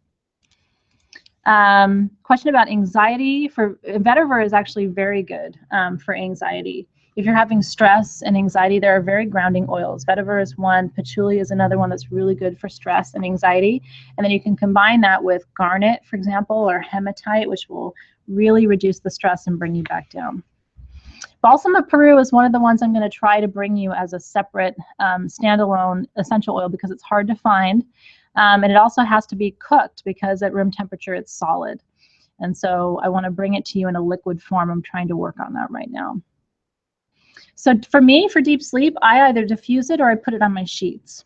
Speaker 1: Question about anxiety. Vetiver is actually very good for anxiety. If you're having stress and anxiety, there are very grounding oils. Vetiver is one. Patchouli is another one that's really good for stress and anxiety. And then you can combine that with garnet, for example, or hematite, which will really reduce the stress and bring you back down. Balsam of Peru is one of the ones I'm going to try to bring you as a separate standalone essential oil, because it's hard to find. And it also has to be cooked, because at room temperature it's solid. And so I want to bring it to you in a liquid form. I'm trying to work on that right now. So for me, for deep sleep, I either diffuse it or I put it on my sheets.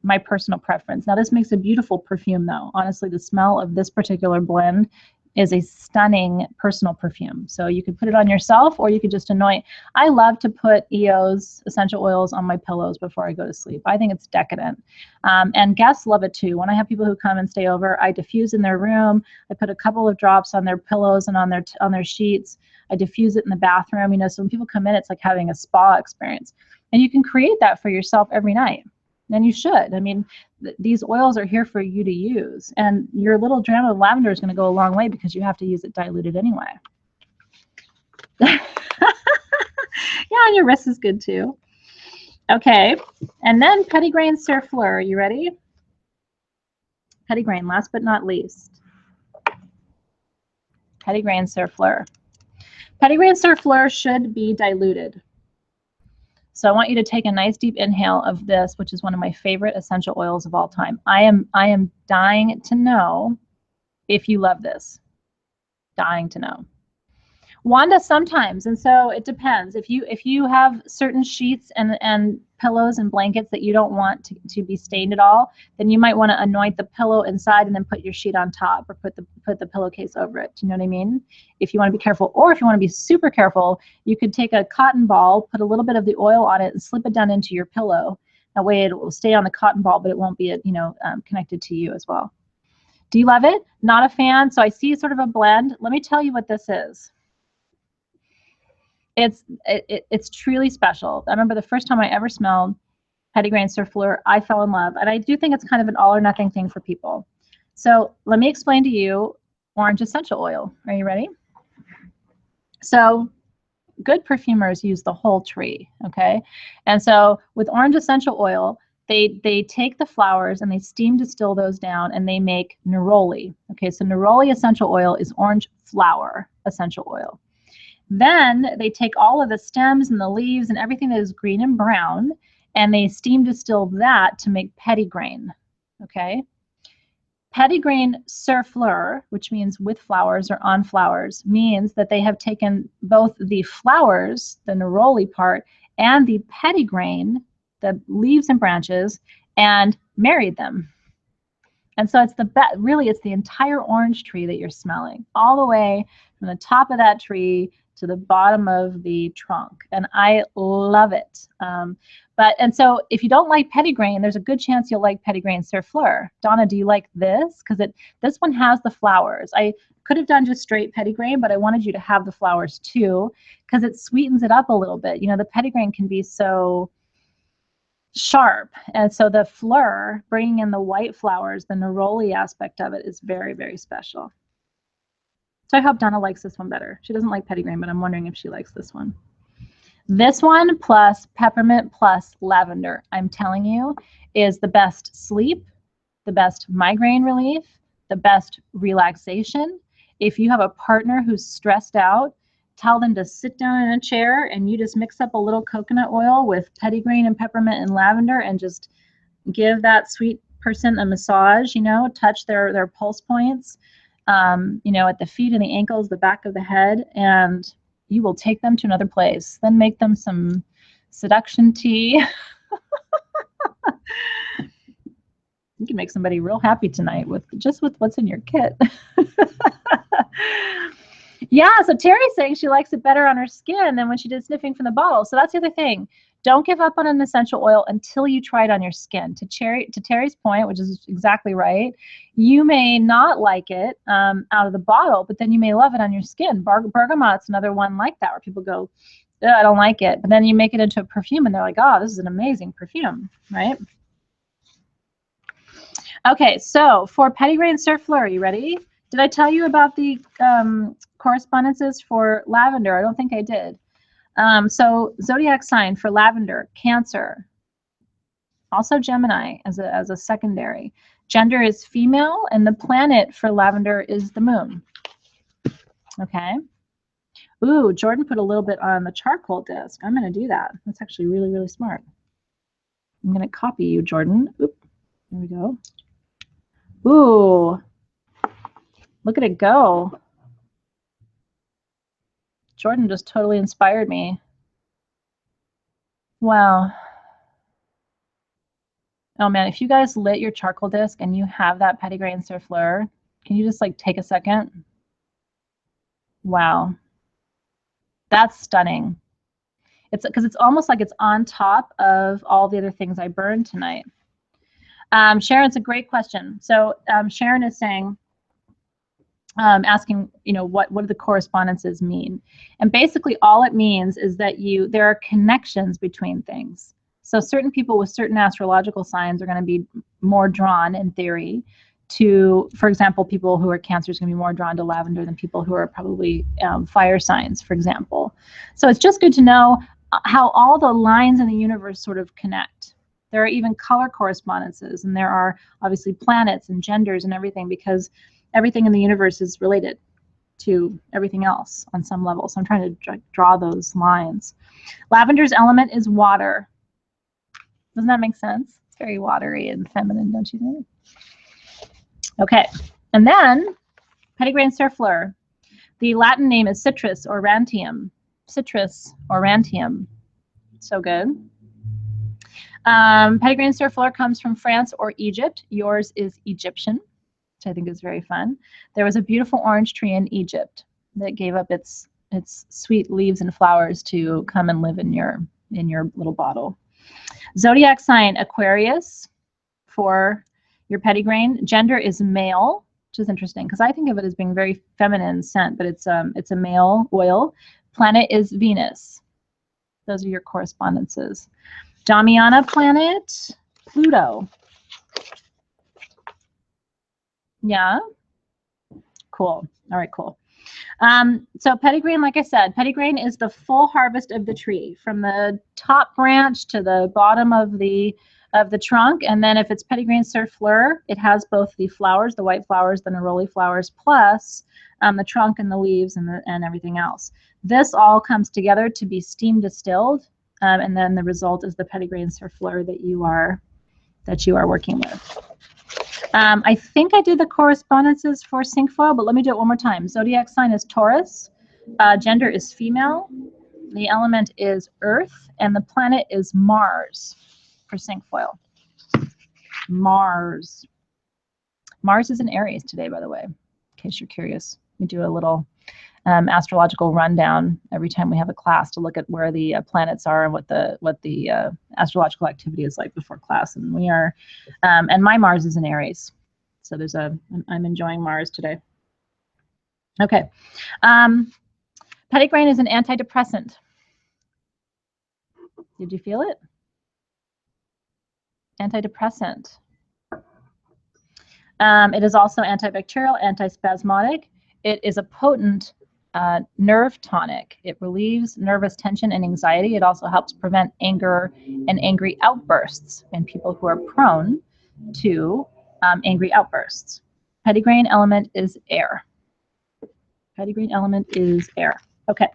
Speaker 1: My personal preference. Now this makes a beautiful perfume though. Honestly, the smell of this particular blend is a stunning personal perfume. So you could put it on yourself, or you could just anoint. I love to put EO's essential oils on my pillows before I go to sleep. I think it's decadent. And guests love it too. When I have people who come and stay over, I diffuse in their room. I put a couple of drops on their pillows and on their sheets. I diffuse it in the bathroom. You know, so when people come in, it's like having a spa experience. And you can create that for yourself every night. And you should. I mean, these oils are here for you to use. And your little dram of lavender is going to go a long way, because you have to use it diluted anyway. Yeah, and your wrist is good too. Okay. And then petitgrain surfleur. Are you ready? Petitgrain, last but not least. Petitgrain surfleur. Petitgrain surfleur should be diluted. So I want you to take a nice deep inhale of this, which is one of my favorite essential oils of all time. I am dying to know if you love this. Dying to know. Wanda sometimes, and so it depends. If you have certain sheets and pillows and blankets that you don't want to be stained at all, then you might want to anoint the pillow inside and then put your sheet on top, or put the pillowcase over it. Do you know what I mean? If you want to be careful, or if you want to be super careful, you could take a cotton ball, put a little bit of the oil on it, and slip it down into your pillow. That way it will stay on the cotton ball, but it won't be, connected to you as well. Do you love it? Not a fan? So I see sort of a blend. Let me tell you what this is. It's truly special. I remember the first time I ever smelled Petitgrain Surfleur, I fell in love. And I do think it's kind of an all or nothing thing for people. So let me explain to you orange essential oil. Are you ready? So good perfumers use the whole tree, okay? And so with orange essential oil, they take the flowers and they steam distill those down and they make neroli. Okay, so neroli essential oil is orange flower essential oil. Then they take all of the stems and the leaves and everything that is green and brown and they steam distill that to make petitgrain, okay? Petitgrain Surfleur, which means with flowers or on flowers, means that they have taken both the flowers, the neroli part, and the petitgrain, the leaves and branches, and married them. And so it's really it's the entire orange tree that you're smelling, all the way from the top of that tree to the bottom of the trunk. And I love it. And so if you don't like petitgrain, there's a good chance you'll like Petitgrain Surfleur. Donna, do you like this? Because this one has the flowers. I could have done just straight petitgrain, but I wanted you to have the flowers too, because it sweetens it up a little bit. You know, the petitgrain can be so sharp. And so the fleur, bringing in the white flowers, the neroli aspect of it is very, very special. So I hope Donna likes this one better. She doesn't like petitgrain, but I'm wondering if she likes this one. This one plus peppermint plus lavender, I'm telling you, is the best sleep, the best migraine relief, the best relaxation. If you have a partner who's stressed out, tell them to sit down in a chair and you just mix up a little coconut oil with petitgrain and peppermint and lavender and just give that sweet person a massage, touch their pulse points, at the feet and the ankles, the back of the head, and you will take them to another place. Then make them some seduction tea. You can make somebody real happy tonight with what's in your kit. Yeah, so Terry's saying she likes it better on her skin than when she did sniffing from the bottle. So that's the other thing. Don't give up on an essential oil until you try it on your skin. To Terry's point, which is exactly right, you may not like it out of the bottle, but then you may love it on your skin. Bergamot's another one like that, where people go, I don't like it. But then you make it into a perfume, and they're like, oh, this is an amazing perfume, right? Okay, so for Petitgrain Surfleur, are you ready? Did I tell you about the correspondences for lavender? I don't think I did. So zodiac sign for lavender, Cancer. Also Gemini as a secondary. Gender is female, and the planet for lavender is the moon. Okay. Ooh, Jordan put a little bit on the charcoal disc. I'm going to do that. That's actually really, really smart. I'm going to copy you, Jordan. Oop, there we go. Ooh, look at it go. Jordan just totally inspired me. Wow. Oh man, if you guys lit your charcoal disc and you have that Petitgrain Surfleur, can you just like take a second? Wow. That's stunning. It's because it's almost like it's on top of all the other things I burned tonight. Sharon's a great question. So Sharon is saying, asking, what do the correspondences mean? And basically all it means is that there are connections between things. So certain people with certain astrological signs are going to be more drawn, in theory, to, for example, people who are Cancer is going to be more drawn to lavender than people who are probably fire signs, for example. So it's just good to know how all the lines in the universe sort of connect. There are even color correspondences, and there are obviously planets and genders and everything, because everything in the universe is related to everything else on some level. So I'm trying to draw those lines. Lavender's element is water. Doesn't that make sense? It's very watery and feminine, don't you think? Okay, and then Petitgrain Surfleur. The Latin name is Citrus aurantium. Citrus aurantium. So good. Petitgrain Surfleur comes from France or Egypt. Yours is Egyptian, which I think is very fun. There was a beautiful orange tree in Egypt that gave up its sweet leaves and flowers to come and live in your little bottle. Zodiac sign Aquarius for your pettigrain. Gender is male, which is interesting because I think of it as being very feminine scent, but it's a male oil. Planet is Venus. Those are your correspondences. Damiana planet, Pluto. Yeah. Cool. All right, cool. So pettigrain, like I said, pettigrain is the full harvest of the tree from the top branch to the bottom of the trunk. And then if it's pettigrain surfleur, it has both the flowers, the white flowers, the neroli flowers, plus the trunk and the leaves and everything else. This all comes together to be steam distilled, and then the result is the pettigrain surfleur that you are working with. I think I did the correspondences for Syncfoil, but let me do it one more time. Zodiac sign is Taurus. Gender is female. The element is Earth, and the planet is Mars for Syncfoil. Mars. Mars is in Aries today, by the way, in case you're curious. We do a little astrological rundown every time we have a class to look at where the planets are and what the astrological activity is like before class. And we are, and my Mars is in Aries, so I'm enjoying Mars today. Okay, pettigrain is an antidepressant. Did you feel it? Antidepressant. It is also antibacterial, antispasmodic. It is a potent nerve tonic. It relieves nervous tension and anxiety. It also helps prevent anger and angry outbursts in people who are prone to angry outbursts. Pettigrain element is air. Pettigrain element is air. Okay.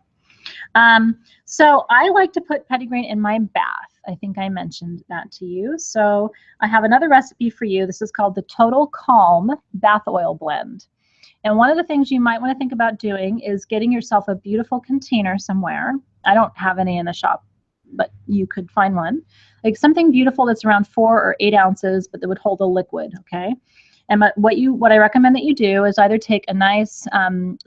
Speaker 1: So I like to put pettigrain in my bath. I think I mentioned that to you. So I have another recipe for you. This is called the Total Calm Bath Oil Blend. And one of the things you might want to think about doing is getting yourself a beautiful container somewhere. I don't have any in the shop, but you could find one. Like something beautiful that's around 4 or 8 ounces, but that would hold a liquid, okay? And what I recommend that you do is either take a nice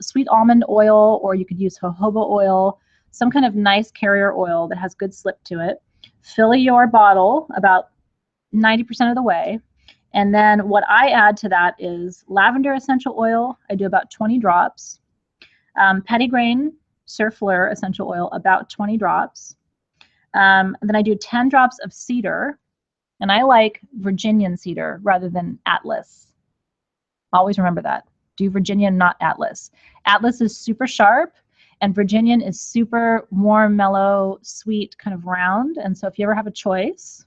Speaker 1: sweet almond oil, or you could use jojoba oil, some kind of nice carrier oil that has good slip to it. Fill your bottle about 90% of the way. And then what I add to that is lavender essential oil. I do about 20 drops. Pettigrain surfleur essential oil, about 20 drops. And then I do 10 drops of cedar. And I like Virginian cedar rather than Atlas. Always remember that. Do Virginian, not Atlas. Atlas is super sharp, and Virginian is super warm, mellow, sweet, kind of round. And so if you ever have a choice,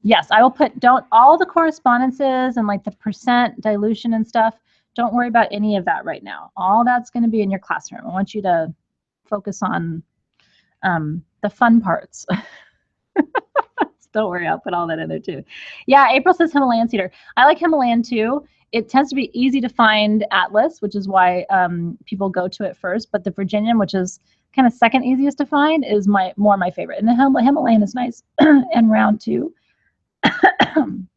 Speaker 1: yes, I will put, all the correspondences and like the percent dilution and stuff, don't worry about any of that right now. All that's going to be in your classroom. I want you to focus on the fun parts. Don't worry, I'll put all that in there too. Yeah, April says Himalayan cedar. I like Himalayan too. It tends to be easy to find Atlas, which is why people go to it first. But the Virginian, which is kind of second easiest to find, is more my favorite. And the Himalayan is nice and round too. I'm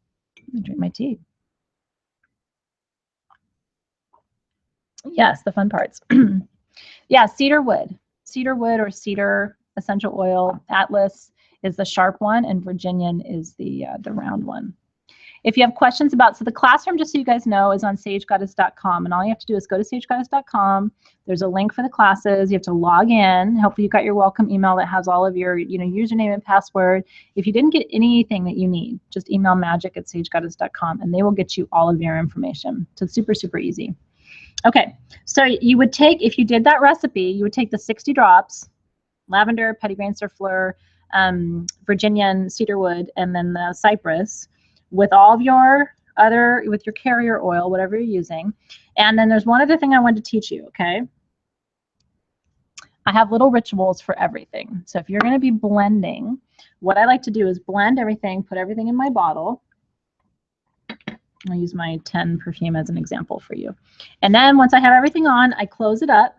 Speaker 1: gonna drink my tea. Yes, the fun parts. Yeah, cedar wood or cedar essential oil. Atlas is the sharp one, and Virginian is the round one. If you have questions about, so the classroom, just so you guys know, is on sagegoddess.com, and all you have to do is go to sagegoddess.com. There's a link for the classes. You have to log in. Hopefully you got your welcome email that has all of your username and password. If you didn't get anything that you need, just email magic@sagegoddess.com, and they will get you all of your information. So it's super, super easy. Okay, so you would take, if you did that recipe, you would take the 60 drops, lavender, pettigrain surfleur, Virginian cedarwood, and then the cypress, with all of with your carrier oil, whatever you're using. And then there's one other thing I wanted to teach you, okay? I have little rituals for everything. So if you're going to be blending, what I like to do is blend everything, put everything in my bottle. I'll use my 10 perfume as an example for you. And then once I have everything on, I close it up.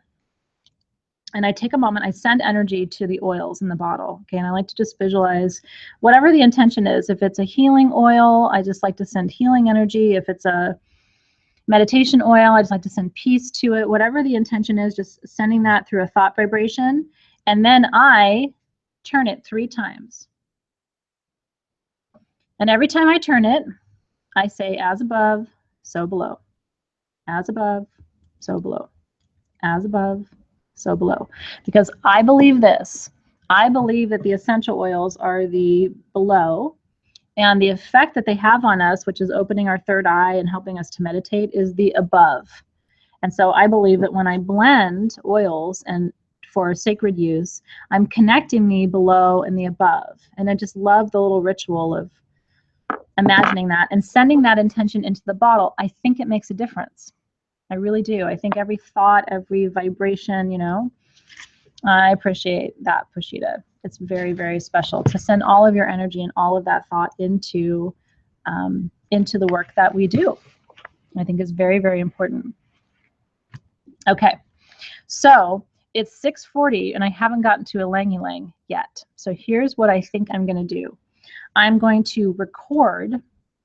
Speaker 1: And I take a moment, I send energy to the oils in the bottle, okay? And I like to just visualize whatever the intention is. If it's a healing oil, I just like to send healing energy. If it's a meditation oil, I just like to send peace to it. Whatever the intention is, just sending that through a thought vibration. And then I turn it 3 times. And every time I turn it, I say, as above, so below. As above, so below. As above, so below. Because I believe this. I believe that the essential oils are the below, and the effect that they have on us, which is opening our third eye and helping us to meditate, is the above. And so I believe that when I blend oils and for sacred use, I'm connecting the below and the above. And I just love the little ritual of imagining that and sending that intention into the bottle. I think it makes a difference. I really do. I think every thought, every vibration, you know, I appreciate that, Pushita. It's very, very special to send all of your energy and all of that thought into the work that we do. I think is very, very important. Okay, so it's 6:40 and I haven't gotten to Ylang Ylang yet. So here's what I think I'm going to do. I'm going to record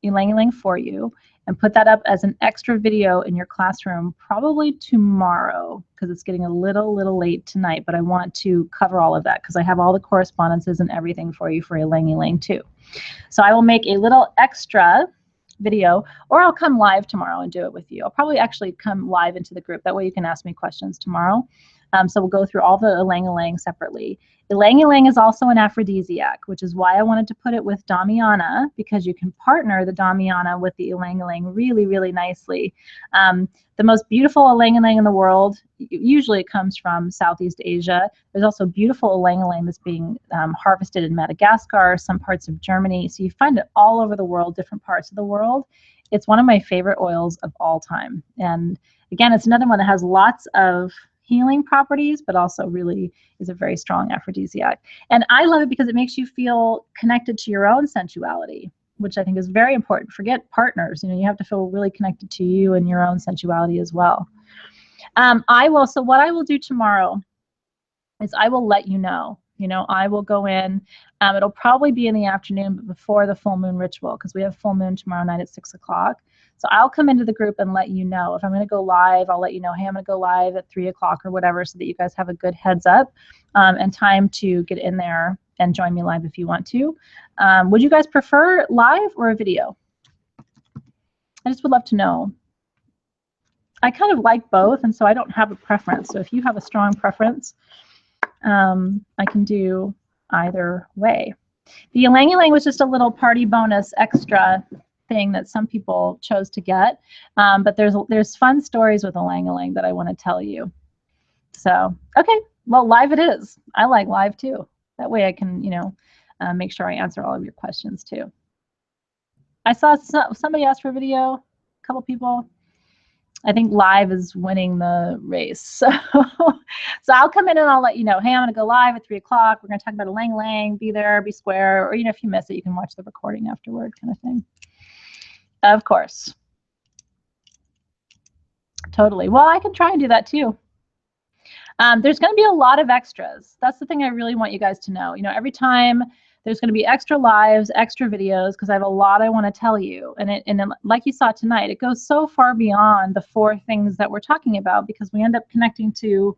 Speaker 1: Ylang Ylang for you and put that up as an extra video in your classroom probably tomorrow, because it's getting a little late tonight, but I want to cover all of that because I have all the correspondences and everything for you for Ylang Ylang too. So I will make a little extra video, or I'll come live tomorrow and do it with you. I'll probably actually come live into the group. That way you can ask me questions tomorrow. So we'll go through all the Ylang Ylang separately. Ylang Ylang is also an aphrodisiac, which is why I wanted to put it with Damiana, because you can partner the Damiana with the Ylang Ylang really, really nicely. The most beautiful Ylang Ylang in the world, usually it comes from Southeast Asia. There's also beautiful Ylang Ylang that's being harvested in Madagascar, some parts of Germany. So you find it all over the world, different parts of the world. It's one of my favorite oils of all time. And again, it's another one that has lots of healing properties, but also really is a very strong aphrodisiac. And I love it because it makes you feel connected to your own sensuality, which I think is very important. Forget partners, you know, you have to feel really connected to you and your own sensuality as well. So what I will do tomorrow is I will let you know. You know, I will go in, it'll probably be in the afternoon, but before the full moon ritual, because we have full moon tomorrow night at 6 o'clock. So I'll come into the group and let you know. If I'm going to go live, I'll let you know, hey, I'm going to go live at 3 o'clock or whatever, so that you guys have a good heads up and time to get in there and join me live if you want to. Would you guys prefer live or a video? I just would love to know. I kind of like both, and so I don't have a preference. So if you have a strong preference, I can do either way. The Ylang Ylang was just a little party bonus extra thing that some people chose to get, but there's fun stories with Ylang Ylang that I want to tell you. So okay, well, live it is. I like live too. That way I can, you know, make sure I answer all of your questions too. I saw somebody asked for a video, a couple people. I think live is winning the race. So I'll come in and I'll let you know, hey, I'm going to go live at 3 o'clock. We're going to talk about Ylang Ylang, be there, be square, or, you know, if you miss it, you can watch the recording afterward, kind of thing. Of course. Totally. Well, I can try and do that too. There's going to be a lot of extras. That's the thing I really want you guys to know. You know, every time there's going to be extra lives, extra videos, because I have a lot I want to tell you. And then, like you saw tonight, it goes so far beyond the 4 things that we're talking about, because we end up connecting to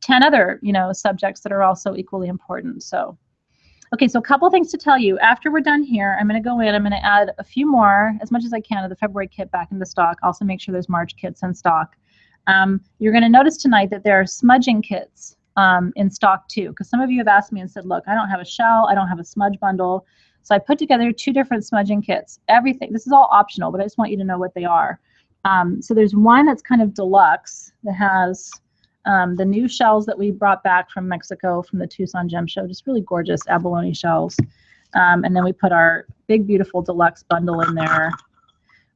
Speaker 1: 10 other, you know, subjects that are also equally important. So, okay, so a couple things to tell you. After we're done here, I'm going to go in, I'm going to add a few more, as much as I can, of the February kit back into stock. Also make sure there's March kits in stock. You're going to notice tonight that there are smudging kits in stock too, because some of you have asked me and said, look, I don't have a shell, I don't have a smudge bundle. So I put together 2 different smudging kits. Everything, this is all optional, but I just want you to know what they are. So there's one that's kind of deluxe that has the new shells that we brought back from Mexico from the Tucson Gem Show, just really gorgeous abalone shells. And then we put our big, beautiful deluxe bundle in there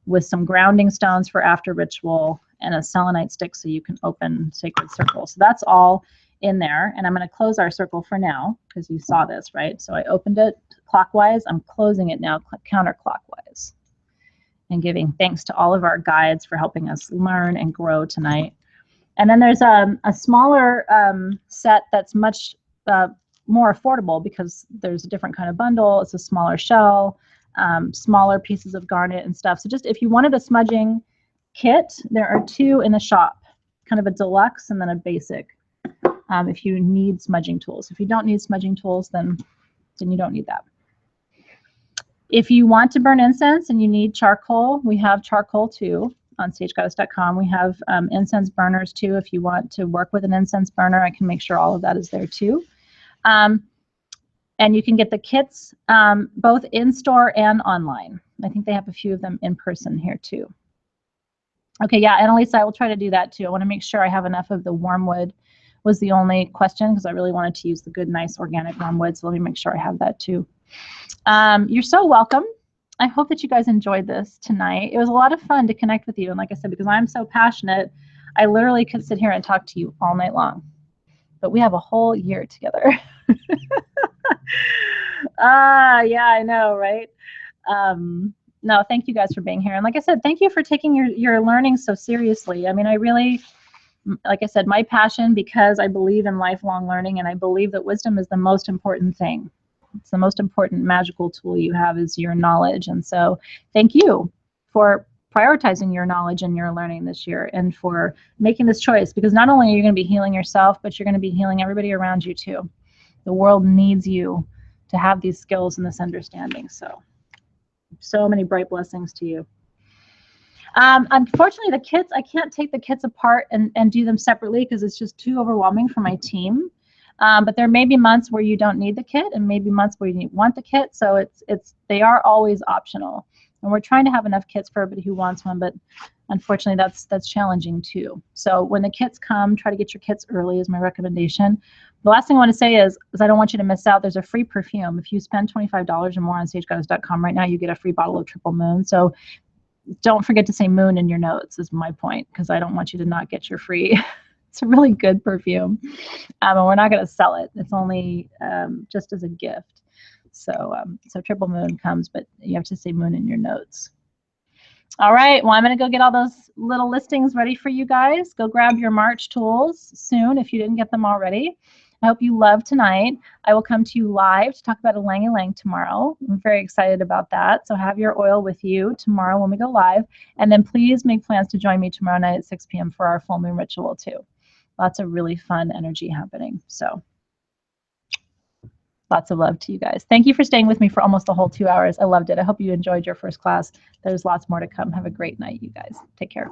Speaker 1: with some grounding stones for after ritual and a selenite stick so you can open sacred circle. So that's all in there, and I'm going to close our circle for now because you saw this, right? So I opened it clockwise. I'm closing it now counterclockwise, and giving thanks to all of our guides for helping us learn and grow tonight. And then there's a smaller set that's much more affordable because there's a different kind of bundle. It's a smaller shell, smaller pieces of garnet and stuff. So just if you wanted a smudging kit, there are 2 in the shop, kind of a deluxe and then a basic. if you need smudging tools. If you don't need smudging tools, then you don't need that. If you want to burn incense and you need charcoal, we have charcoal too on stagegoddess.com. We have incense burners too. If you want to work with an incense burner, I can make sure all of that is there too. And you can get the kits both in-store and online. I think they have a few of them in person here too. Okay, yeah, Annalisa, I will try to do that too. I want to make sure I have enough of the wormwood was the only question because I really wanted to use the good, nice organic wormwood. So let me make sure I have that too. You're so welcome. I hope that you guys enjoyed this tonight. It was a lot of fun to connect with you. And like I said, because I'm so passionate, I literally could sit here and talk to you all night long. But we have a whole year together. Yeah, I know, right? No, thank you guys for being here. And like I said, thank you for taking your learning so seriously. I mean, I really, like I said, my passion, because I believe in lifelong learning and I believe that wisdom is the most important thing. It's the most important magical tool you have is your knowledge. And so thank you for prioritizing your knowledge and your learning this year and for making this choice, because not only are you going to be healing yourself, but you're going to be healing everybody around you too. The world needs you to have these skills and this understanding. So many bright blessings to you. Unfortunately, the kits, I can't take the kits apart and do them separately because it's just too overwhelming for my team. But there may be months where you don't need the kit and maybe months where you want the kit. So they are always optional. And we're trying to have enough kits for everybody who wants one, but unfortunately that's challenging too. So when the kits come, try to get your kits early is my recommendation. The last thing I want to say is I don't want you to miss out. There's a free perfume. If you spend $25 or more on stagegoddess.com right now, you get a free bottle of Triple Moon. So don't forget to say moon in your notes is my point, because I don't want you to not get your free. It's a really good perfume. And we're not going to sell it. It's only just as a gift. So Triple Moon comes, but you have to say moon in your notes. All right, well, I'm going to go get all those little listings ready for you guys. Go grab your March tools soon if you didn't get them already. I hope you love tonight. I will come to you live to talk about a Lang Lang tomorrow. I'm very excited about that. So have your oil with you tomorrow when we go live. And then please make plans to join me tomorrow night at 6 p.m. for our full moon ritual too. Lots of really fun energy happening. So lots of love to you guys. Thank you for staying with me for almost a whole 2 hours. I loved it. I hope you enjoyed your first class. There's lots more to come. Have a great night, you guys. Take care.